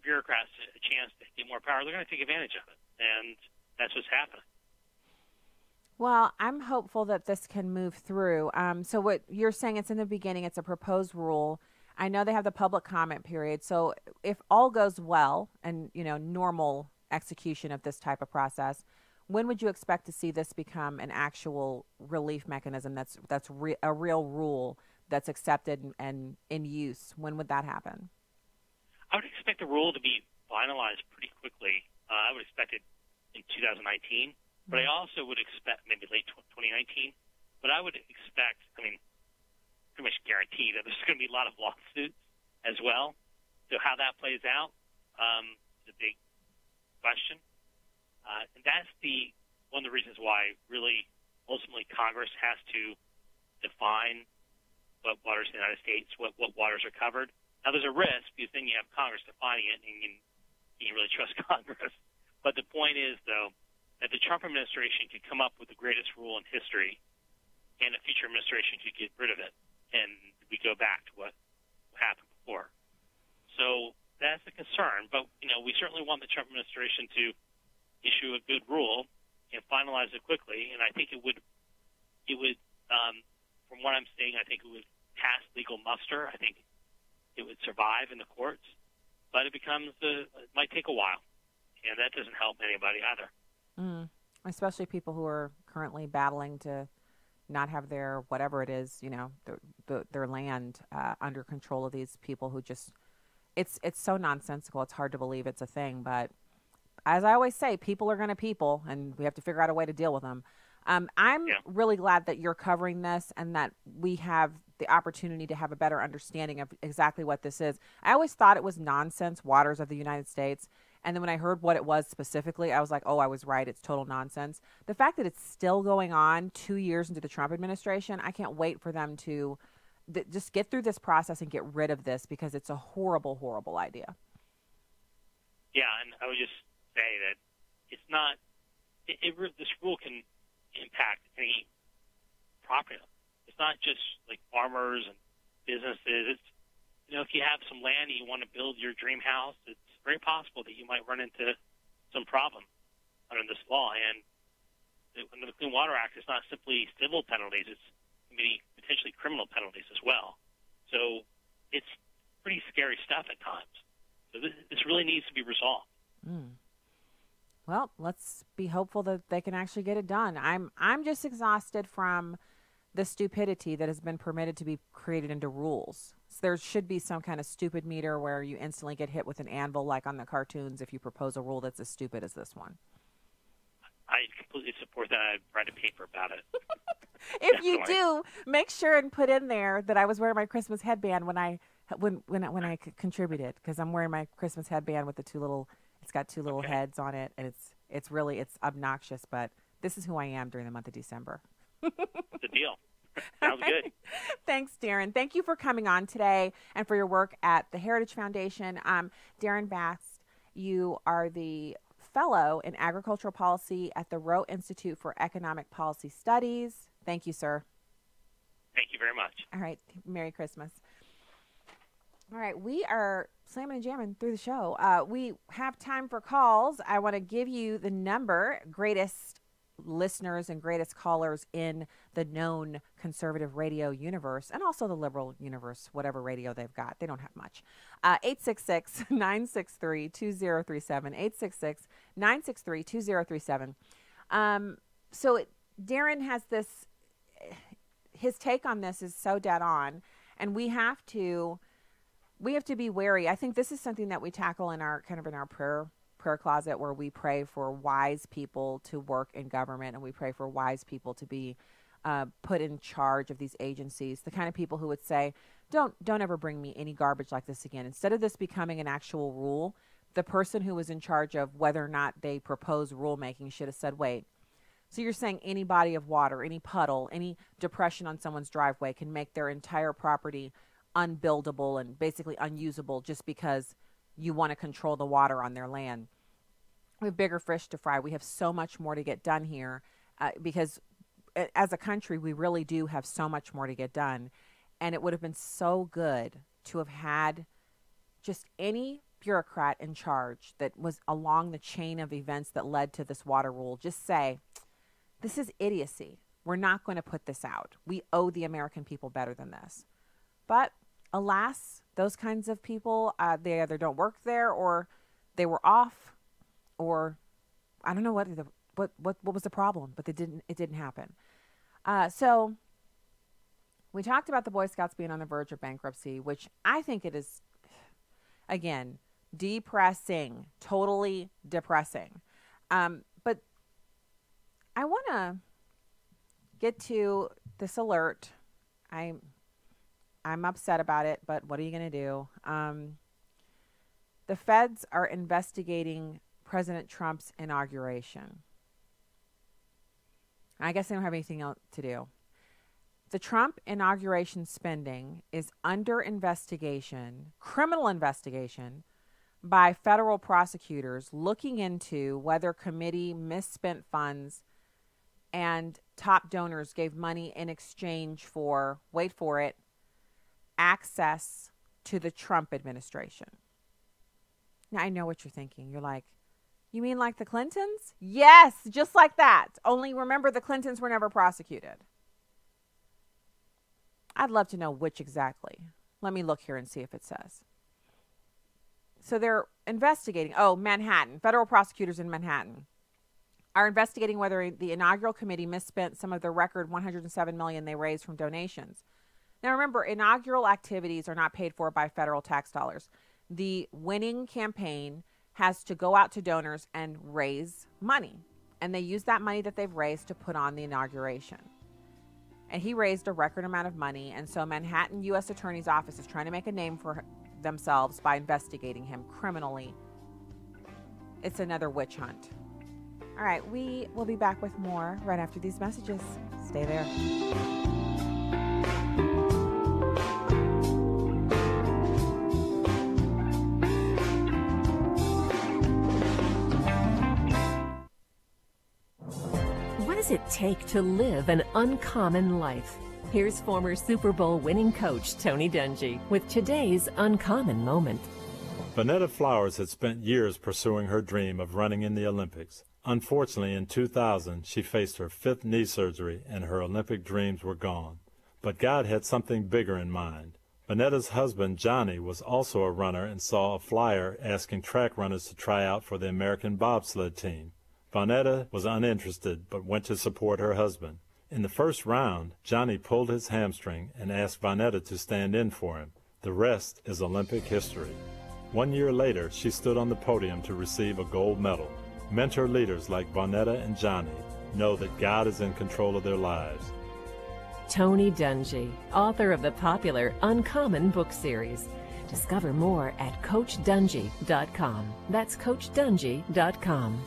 bureaucrats a chance to get more power, they're going to take advantage of it. And that's what's happening. Well, I'm hopeful that this can move through. So what you're saying, it's in the beginning, it's a proposed rule. I know they have the public comment period. So if all goes well and, normal execution of this type of process, when would you expect to see this become an actual relief mechanism that's a real rule that's accepted and in use? When would that happen? I would expect the rule to be finalized pretty quickly. I would expect it in 2019, but I also would expect maybe late 2019. But I would expect, pretty much guarantee that there's going to be a lot of lawsuits as well. So how that plays out is a big question. And that's one of the reasons why really ultimately Congress has to define what waters in the United States, what waters are covered. Now, there's a risk because then you have Congress defining it, and you really trust Congress. But the point is, though, that the Trump administration could come up with the greatest rule in history, and a future administration could get rid of it, and we go back to what happened before. So that's a concern. But, we certainly want the Trump administration to issue a good rule and finalize it quickly. And I think it would, from what I'm seeing, I think it would pass legal muster. I think it would survive in the courts, but it might take a while, and that doesn't help anybody either. Especially people who are currently battling to not have their, whatever it is, their land under control of these people who just, it's so nonsensical. It's hard to believe it's a thing, but as I always say, people are going to people, and we have to figure out a way to deal with them. I'm really glad that you're covering this and that we have the opportunity to have a better understanding of exactly what this is. I always thought it was nonsense, waters of the United States. And then when I heard what it was specifically, I was like, oh, I was right. It's total nonsense. The fact that it's still going on 2 years into the Trump administration, I can't wait for them to just get through this process and get rid of this because it's a horrible, horrible idea. Yeah, and I would just say that it's not this rule can impact any property. It's not just like farmers and businesses. It's, if you have some land and you want to build your dream house, it's very possible that you might run into some problem under this law. And under the Clean Water Act, it's not simply civil penalties. It's maybe potentially criminal penalties as well. So it's pretty scary stuff at times. So this really needs to be resolved. Well, let's be hopeful that they can actually get it done. I'm just exhausted from the stupidity that has been permitted to be created into rules. So there should be some kind of stupid meter where you instantly get hit with an anvil like on the cartoons if you propose a rule that's as stupid as this one. I completely support that. I'd write a paper about it. If you do, make sure and put in there that I was wearing my Christmas headband when I contributed, because I'm wearing my Christmas headband with the it's got two little heads on it, and it's obnoxious, but this is who I am during the month of December. The deal. Sounds good. Thanks, Daren. Thank you for coming on today and for your work at the Heritage Foundation. Daren Bakst, you are the Fellow in Agricultural Policy at the Rowe Institute for Economic Policy Studies. Thank you, sir. Thank you very much. All right. Merry Christmas. All right. We are slamming and jamming through the show. We have time for calls. I want to give you the number, greatest listeners and greatest callers in the known conservative radio universe, and also the liberal universe, whatever radio they've got. They don't have much. 866-963-2037, 866-963-2037. So Daren has his take on this is so dead on, and we have to be wary. I think this is something that we tackle in our prayer closet, where we pray for wise people to work in government, and we pray for wise people to be put in charge of these agencies, the kind of people who would say, don't ever bring me any garbage like this again. Instead of this becoming an actual rule, the person who was in charge of whether or not they propose rulemaking should have said, wait, so you're saying any body of water, any puddle, any depression on someone's driveway can make their entire property unbuildable and basically unusable just because you want to control the water on their land? We have bigger fish to fry. We have so much more to get done here because as a country, we really do have so much more to get done. And it would have been so good to have had just any bureaucrat in charge that was along the chain of events that led to this water rule just say, this is idiocy. We're not going to put this out. We owe the American people better than this. But alas, those kinds of people, they either don't work there, or they were off, or I don't know what was the problem, but it didn't happen. So we talked about the Boy Scouts being on the verge of bankruptcy, which I think it is, again, depressing, totally depressing. But I want to get to this alert. I'm upset about it, but what are you going to do? The feds are investigating President Trump's inauguration. I guess they don't have anything else to do. The Trump inauguration spending is under investigation, criminal investigation, by federal prosecutors looking into whether committee misspent funds and top donors gave money in exchange for, wait for it, access to the Trump administration. Now, I know what you're thinking. You're like, you mean like the Clintons? Yes, just like that. Only remember, the Clintons were never prosecuted. I'd love to know which exactly. Let me look here and see if it says. So they're investigating. Oh, Manhattan. Federal prosecutors in Manhattan are investigating whether the inaugural committee misspent some of the record $107 million they raised from donations. Now, remember, inaugural activities are not paid for by federal tax dollars. The winning campaign has to go out to donors and raise money. And they use that money that they've raised to put on the inauguration. And he raised a record amount of money. And so Manhattan U.S. Attorney's Office is trying to make a name for themselves by investigating him criminally. It's another witch hunt. All right, we will be back with more right after these messages. Stay there. What does it take to live an uncommon life? Here's former Super Bowl winning coach Tony Dungy with today's uncommon moment. Vanetta Flowers had spent years pursuing her dream of running in the Olympics. Unfortunately, in 2000, she faced her 5th knee surgery and her Olympic dreams were gone. But God had something bigger in mind. Vanetta's husband, Johnny, was also a runner and saw a flyer asking track runners to try out for the American bobsled team. Vanetta was uninterested but went to support her husband. In the first round, Johnny pulled his hamstring and asked Vanetta to stand in for him. The rest is Olympic history. 1 year later, she stood on the podium to receive a gold medal. Mentor leaders like Vanetta and Johnny know that God is in control of their lives. Tony Dungy, author of the popular Uncommon book series. Discover more at CoachDungy.com. That's CoachDungy.com.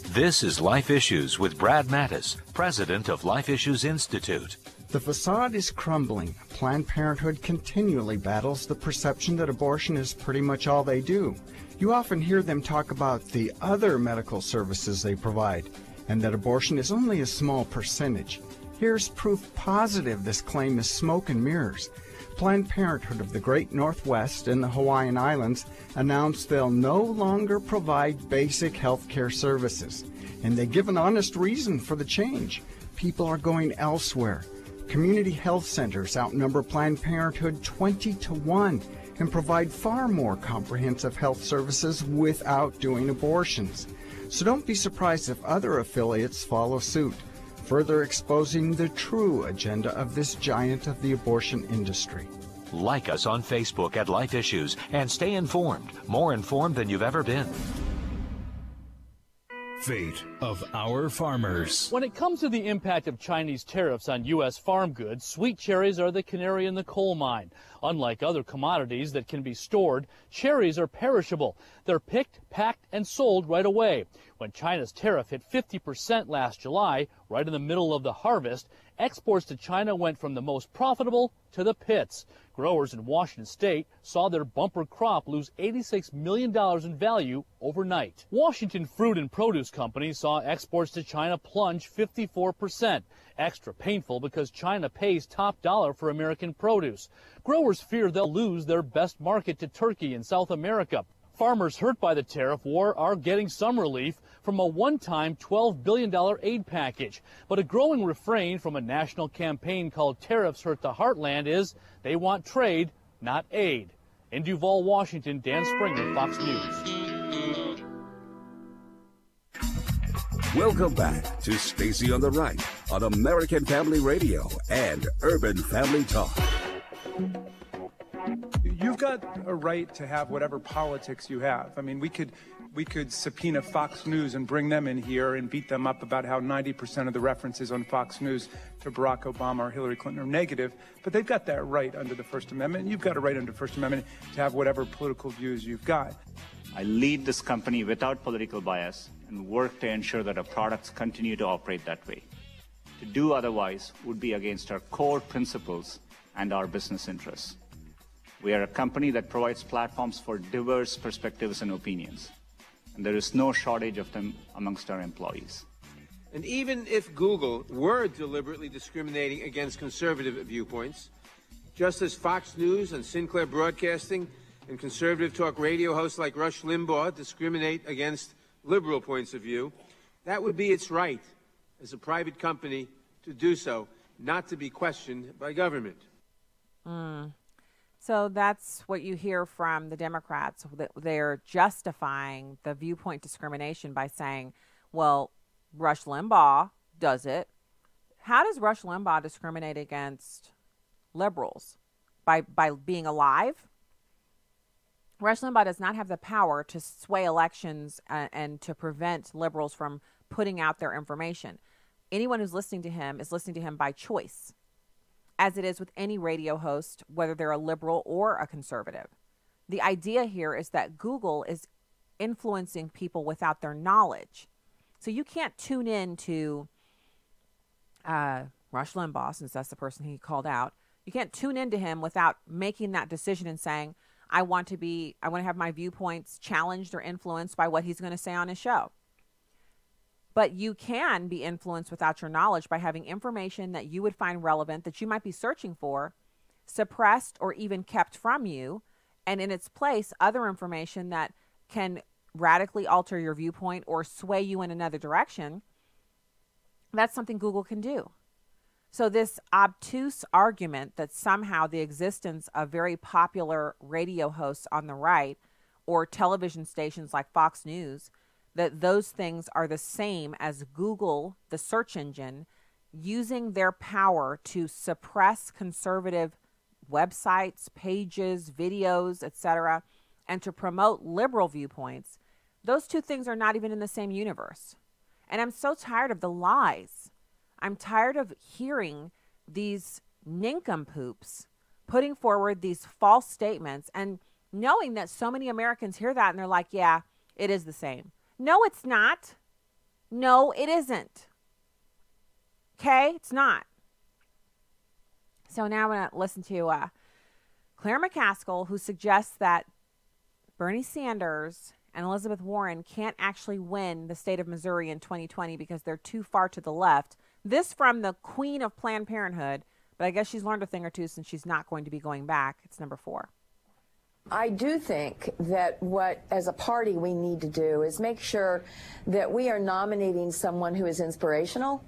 This is Life Issues with Brad Mattis, president of Life Issues Institute. The facade is crumbling. Planned Parenthood continually battles the perception that abortion is pretty much all they do. You often hear them talk about the other medical services they provide, and that abortion is only a small percentage. Here's proof positive this claim is smoke and mirrors. Planned Parenthood of the Great Northwest and the Hawaiian Islands announced they'll no longer provide basic health care services. And they give an honest reason for the change. People are going elsewhere. Community health centers outnumber Planned Parenthood 20-1 and provide far more comprehensive health services without doing abortions. So don't be surprised if other affiliates follow suit, further exposing the true agenda of this giant of the abortion industry. Like us on Facebook at Life Issues and stay informed, more informed than you've ever been. Fate of our farmers. When it comes to the impact of Chinese tariffs on U.S. farm goods, sweet cherries are the canary in the coal mine. Unlike other commodities that can be stored, cherries are perishable. They're picked, packed, and sold right away. When China's tariff hit 50% last July, right in the middle of the harvest, exports to China went from the most profitable to the pits. Growers in Washington state saw their bumper crop lose $86 million in value overnight. Washington Fruit and Produce Company saw exports to China plunge 54%. Extra painful because China pays top dollar for American produce. Growers fear they'll lose their best market to Turkey and South America. Farmers hurt by the tariff war are getting some relief from a one-time $12 billion aid package. But a growing refrain from a national campaign called Tariffs Hurt the Heartland is they want trade, not aid. In Duval, Washington, Dan Springer, Fox News. Welcome back to Stacy on the Right on American Family Radio and Urban Family Talk. You've got a right to have whatever politics you have. I mean, we could subpoena Fox News and bring them in here and beat them up about how 90% of the references on Fox News to Barack Obama or Hillary Clinton are negative, but they've got that right under the First Amendment. You've got a right under the First Amendment to have whatever political views you've got. I lead this company without political bias and work to ensure that our products continue to operate that way. To do otherwise would be against our core principles and our business interests. We are a company that provides platforms for diverse perspectives and opinions, and there is no shortage of them amongst our employees. And even if Google were deliberately discriminating against conservative viewpoints, just as Fox News and Sinclair Broadcasting and conservative talk radio hosts like Rush Limbaugh discriminate against liberal points of view, that would be its right as a private company to do so, not to be questioned by government. So that's what you hear from the Democrats. They're justifying the viewpoint discrimination by saying, well, Rush Limbaugh does it. How does Rush Limbaugh discriminate against liberals? By being alive? Rush Limbaugh does not have the power to sway elections and to prevent liberals from putting out their information. Anyone who's listening to him is listening to him by choice, as it is with any radio host, whether they're a liberal or a conservative. The idea here is that Google is influencing people without their knowledge. So you can't tune in to Rush Limbaugh, since that's the person he called out. You can't tune into him without making that decision and saying, I want to have my viewpoints challenged or influenced by what he's going to say on his show. But you can be influenced without your knowledge by having information that you would find relevant, that you might be searching for, suppressed or even kept from you, and in its place, other information that can radically alter your viewpoint or sway you in another direction. That's something Google can do. So this obtuse argument that somehow the existence of very popular radio hosts on the right or television stations like Fox News, that those things are the same as Google, the search engine, using their power to suppress conservative websites, pages, videos, etc., and to promote liberal viewpoints, those two things are not even in the same universe. And I'm so tired of the lies. I'm tired of hearing these nincompoops putting forward these false statements and knowing that so many Americans hear that and they're like, yeah, it is the same. No, it's not. No, it isn't. Okay? It's not. So now I'm going to listen to Claire McCaskill, who suggests that Bernie Sanders and Elizabeth Warren can't actually win the state of Missouri in 2020 because they're too far to the left. This from the queen of Planned Parenthood, but I guess she's learned a thing or two since she's not going to be going back. It's number 4. I do think that what, as a party, we need to do is make sure that we are nominating someone who is inspirational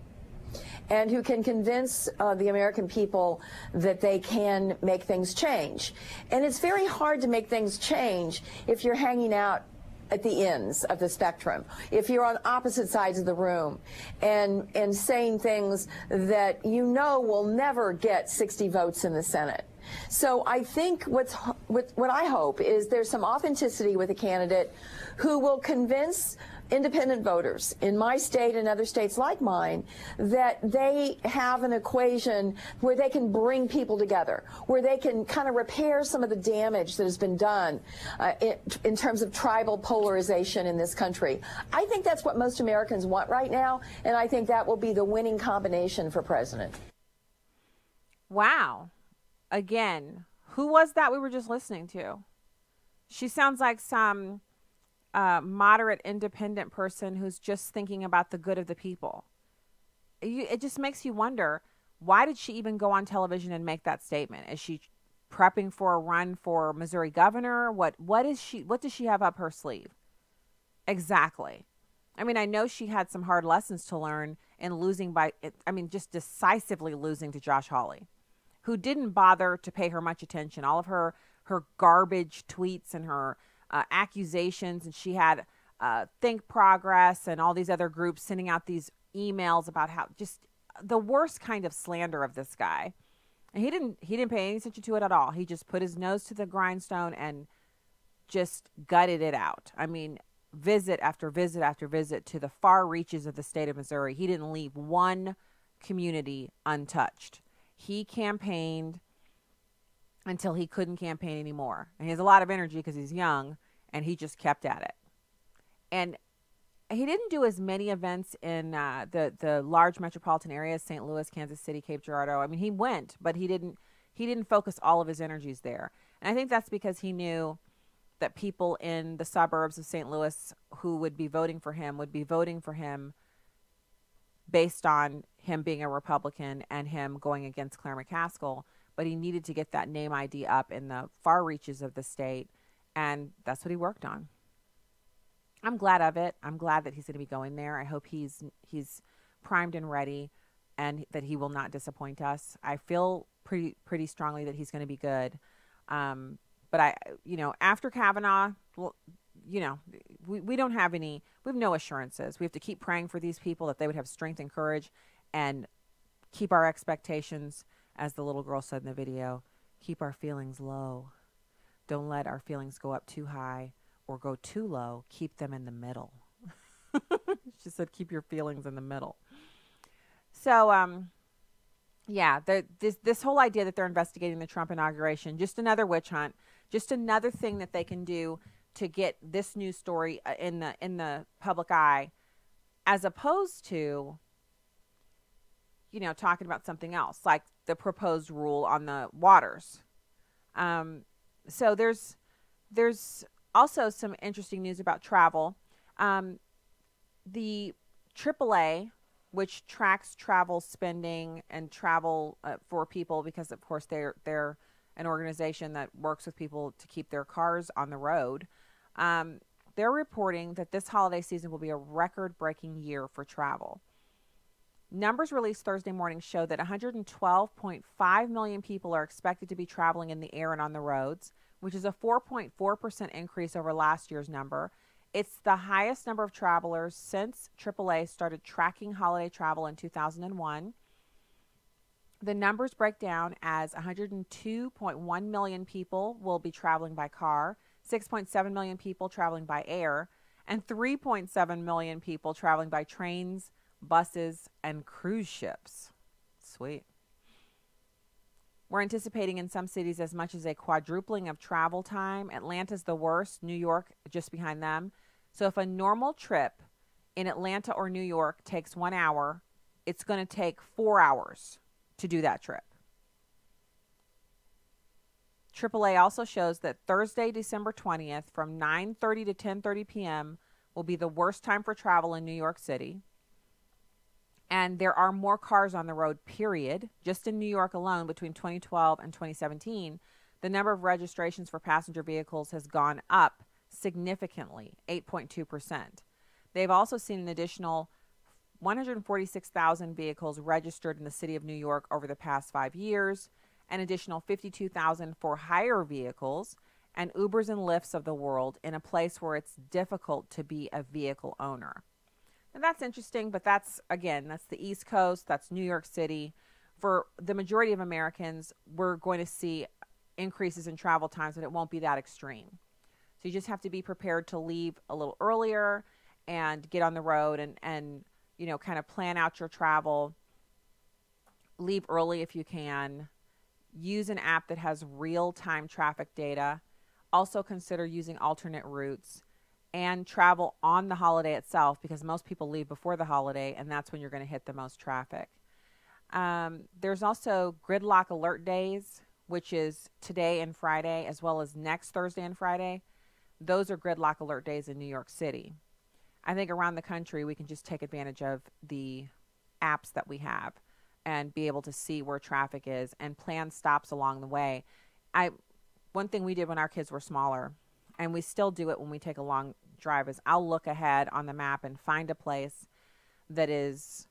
and who can convince the American people that they can make things change. And it's very hard to make things change if you're hanging out at the ends of the spectrum, if you're on opposite sides of the room and saying things that you know will never get 60 votes in the Senate. So I think what I hope is there's some authenticity with a candidate who will convince independent voters in my state and other states like mine that they have an equation where they can bring people together, where they can kind of repair some of the damage that has been done in terms of tribal polarization in this country. I think that's what most Americans want right now, and I think that will be the winning combination for president. Wow. Again, who was that we were just listening to? She sounds like some moderate independent person who's just thinking about the good of the people. It just makes you wonder, why did she even go on television and make that statement? Is she prepping for a run for Missouri governor? What does she have up her sleeve? Exactly. I mean, I know she had some hard lessons to learn in just decisively losing to Josh Hawley, who didn't bother to pay her much attention. All of her garbage tweets and her accusations, and she had Think Progress and all these other groups sending out these emails about how just the worst kind of slander of this guy. And he didn't pay any attention to it at all. He just put his nose to the grindstone and just gutted it out. I mean, visit after visit after visit to the far reaches of the state of Missouri. He didn't leave one community untouched. He campaigned until he couldn't campaign anymore. And he has a lot of energy because he's young, and he just kept at it. And he didn't do as many events in the large metropolitan areas, St. Louis, Kansas City, Cape Girardeau. I mean, he went, but he didn't focus all of his energies there. And I think that's because he knew that people in the suburbs of St. Louis who would be voting for him based on him being a Republican and him going against Claire McCaskill. But he needed to get that name ID up in the far reaches of the state, and that's what he worked on. I'm glad of it. I'm glad that he's going to be going there. I hope he's primed and ready, and that he will not disappoint us. I feel pretty strongly that he's going to be good. But after Kavanaugh, well, we don't have we have no assurances. We have to keep praying for these people that they would have strength and courage, and keep our expectations, as the little girl said in the video, keep our feelings low. Don't let our feelings go up too high or go too low. Keep them in the middle. She said, keep your feelings in the middle. So, this whole idea that they're investigating the Trump inauguration, just another witch hunt, just another thing that they can do to get this news story in the public eye, as opposed to, talking about something else, like the proposed rule on the waters. So there's also some interesting news about travel. The AAA, which tracks travel spending and travel for people, because of course they're an organization that works with people to keep their cars on the road. They're reporting that this holiday season will be a record-breaking year for travel. Numbers released Thursday morning show that 112.5 million people are expected to be traveling in the air and on the roads, which is a 4.4% increase over last year's number. It's the highest number of travelers since AAA started tracking holiday travel in 2001. The numbers break down as 102.1 million people will be traveling by car, 6.7 million people traveling by air, and 3.7 million people traveling by trains, buses, and cruise ships. Sweet. We're anticipating in some cities as much as a quadrupling of travel time. Atlanta's the worst, New York just behind them. So if a normal trip in Atlanta or New York takes 1 hour, it's going to take 4 hours to do that trip. AAA also shows that Thursday, December 20th from 9:30 to 10:30 p.m. will be the worst time for travel in New York City. And there are more cars on the road, period. Just in New York alone, between 2012 and 2017, the number of registrations for passenger vehicles has gone up significantly, 8.2%. They've also seen an additional 146,000 vehicles registered in the city of New York over the past 5 years, an additional 52,000 for hire vehicles and Ubers and Lyfts of the world in a place where it's difficult to be a vehicle owner. And that's interesting, but that's the East Coast, that's New York City. For the majority of Americans, we're going to see increases in travel times, but it won't be that extreme. So you just have to be prepared to leave a little earlier and get on the road and you know, kind of plan out your travel. Leave early if you can. Use an app that has real-time traffic data. Also consider using alternate routes and travel on the holiday itself, because most people leave before the holiday, and that's when you're going to hit the most traffic. There's also gridlock alert days, which is today and Friday, as well as next Thursday and Friday. Those are gridlock alert days in New York City. I think around the country, we can just take advantage of the apps that we have and be able to see where traffic is and plan stops along the way. One thing we did when our kids were smaller, and we still do it when we take a long drive, is I'll look ahead on the map and find a place that is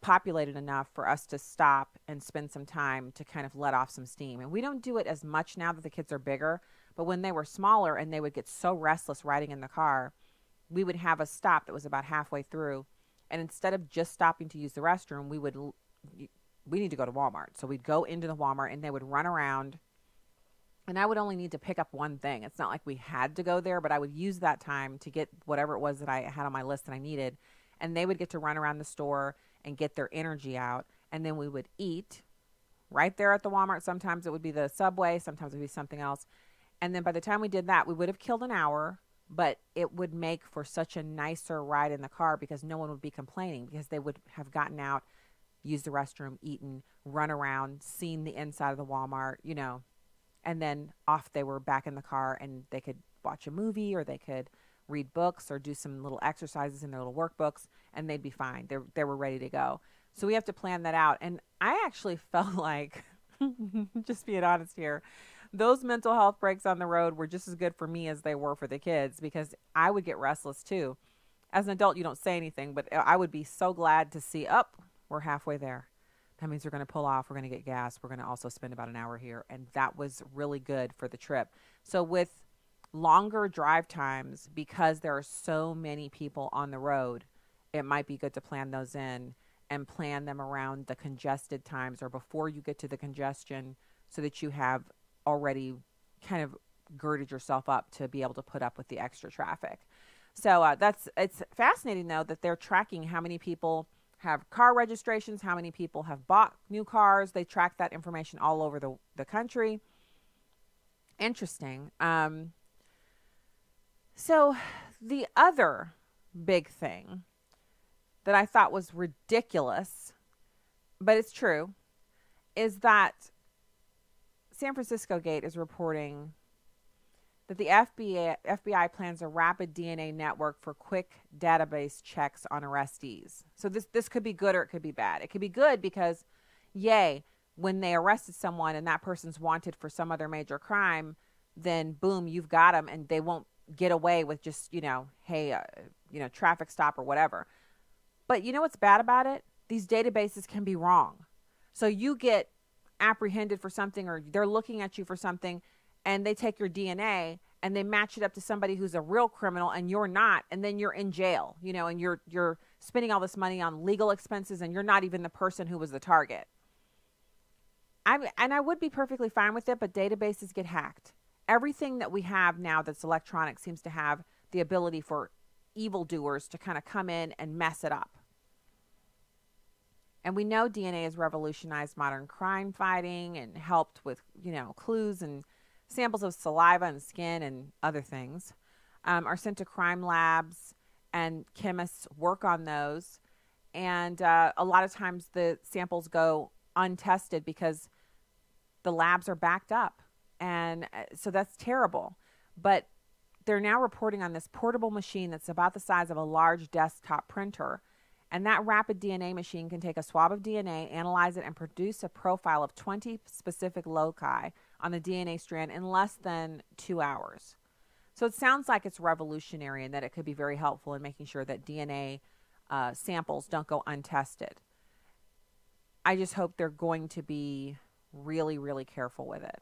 populated enough for us to stop and spend some time to kind of let off some steam. And we don't do it as much now that the kids are bigger, but when they were smaller and they would get so restless riding in the car, we would have a stop that was about halfway through. And instead of just stopping to use the restroom, we need to go to Walmart. So we'd go into the Walmart and they would run around, and I would only need to pick up one thing. It's not like we had to go there, but I would use that time to get whatever it was that I had on my list that I needed. And they would get to run around the store and get their energy out. And then we would eat right there at the Walmart. Sometimes it would be the Subway. Sometimes it would be something else. And then by the time we did that, we would have killed an hour, but it would make for such a nicer ride in the car because no one would be complaining, because they would have gotten out, used the restroom, eaten, run around, seen the inside of the Walmart, you know, and then off they were back in the car, and they could watch a movie or they could read books or do some little exercises in their little workbooks, and they'd be fine. They were ready to go. So we have to plan that out. And I actually felt like, just being honest here, those mental health breaks on the road were just as good for me as they were for the kids, because I would get restless too. As an adult, you don't say anything, but I would be so glad to see, we're halfway there. That means we're going to pull off. We're going to get gas. We're going to also spend about an hour here. And that was really good for the trip. So with longer drive times, because there are so many people on the road, it might be good to plan those in and plan them around the congested times or before you get to the congestion, so that you have already kind of girded yourself up to be able to put up with the extra traffic. So it's fascinating, though, that they're tracking how many people have car registrations, how many people have bought new cars. They track that information all over the country. Interesting. So the other big thing that I thought was ridiculous, but it's true, is that San Francisco Gate is reporting that the FBI plans a rapid DNA network for quick database checks on arrestees. So this could be good or it could be bad. It could be good because, yay, when they arrested someone and that person's wanted for some other major crime, then boom, you've got them, and they won't get away with just, hey, traffic stop or whatever. But you know what's bad about it? these databases can be wrong. So you get apprehended for something, or they're looking at you for something, and they take your DNA and they match it up to somebody who's a real criminal and you're not, and then you're in jail, you know, and you're spending all this money on legal expenses and you're not even the person who was the target. I would be perfectly fine with it, but databases get hacked. Everything that we have now that's electronic seems to have the ability for evildoers to kind of come in and mess it up. And we know DNA has revolutionized modern crime fighting and helped with, you know, clues and samples of saliva and skin and other things are sent to crime labs, and chemists work on those. And a lot of times the samples go untested because the labs are backed up. And so that's terrible. But they're now reporting on this portable machine that's about the size of a large desktop printer. And that rapid DNA machine can take a swab of DNA, analyze it, and produce a profile of 20 specific loci on the DNA strand in less than 2 hours. So it sounds like it's revolutionary and that it could be very helpful in making sure that DNA samples don't go untested. I just hope they're going to be really, really careful with it,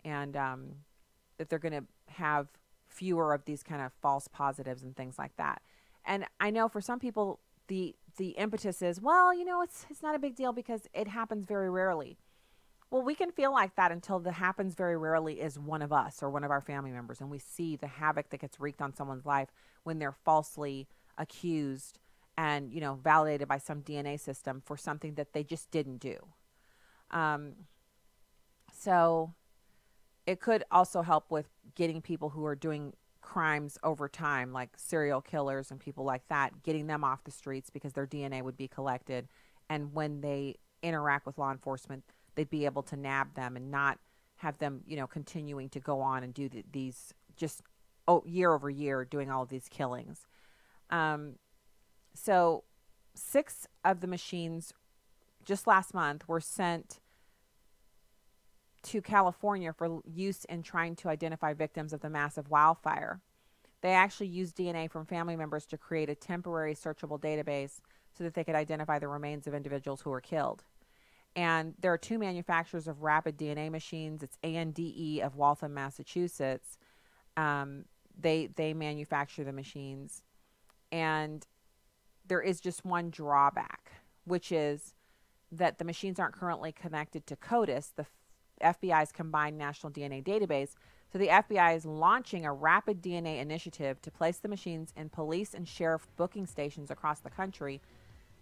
and that they're going to have fewer of these kind of false positives and things like that. And I know for some people, the impetus is, well, you know, it's not a big deal because it happens very rarely. Well, we can feel like that until the happens very rarely is one of us or one of our family members, and we see the havoc that gets wreaked on someone's life when they're falsely accused and, you know, validated by some DNA system for something that they just didn't do. So it could also help with getting people who are doing crimes over time, like serial killers and people like that, getting them off the streets because their DNA would be collected. And when they interact with law enforcement, they'd be able to nab them and not have them, you know, continuing to go on and do these just year over year doing all of these killings. So 6 of the machines just last month were sent to California for use in trying to identify victims of the massive wildfire. They actually used DNA from family members to create a temporary searchable database so that they could identify the remains of individuals who were killed. And there are 2 manufacturers of rapid DNA machines. It's ANDE of Waltham, Massachusetts. They manufacture the machines. And there is just one drawback, which is that the machines aren't currently connected to CODIS, the FBI's combined national DNA database. So the FBI is launching a rapid DNA initiative to place the machines in police and sheriff booking stations across the country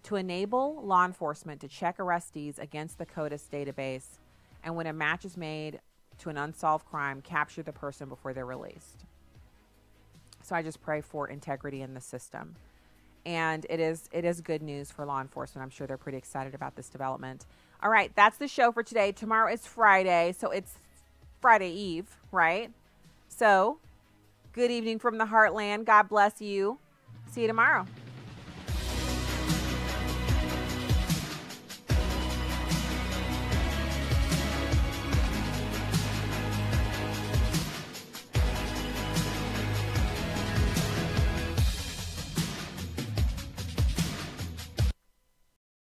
to enable law enforcement to check arrestees against the CODIS database, and when a match is made to an unsolved crime, capture the person before they're released. So I just pray for integrity in the system. And it is good news for law enforcement. I'm sure they're pretty excited about this development. All right, that's the show for today. Tomorrow is Friday, so it's Friday Eve, right? So, good evening from the Heartland. God bless you. See you tomorrow.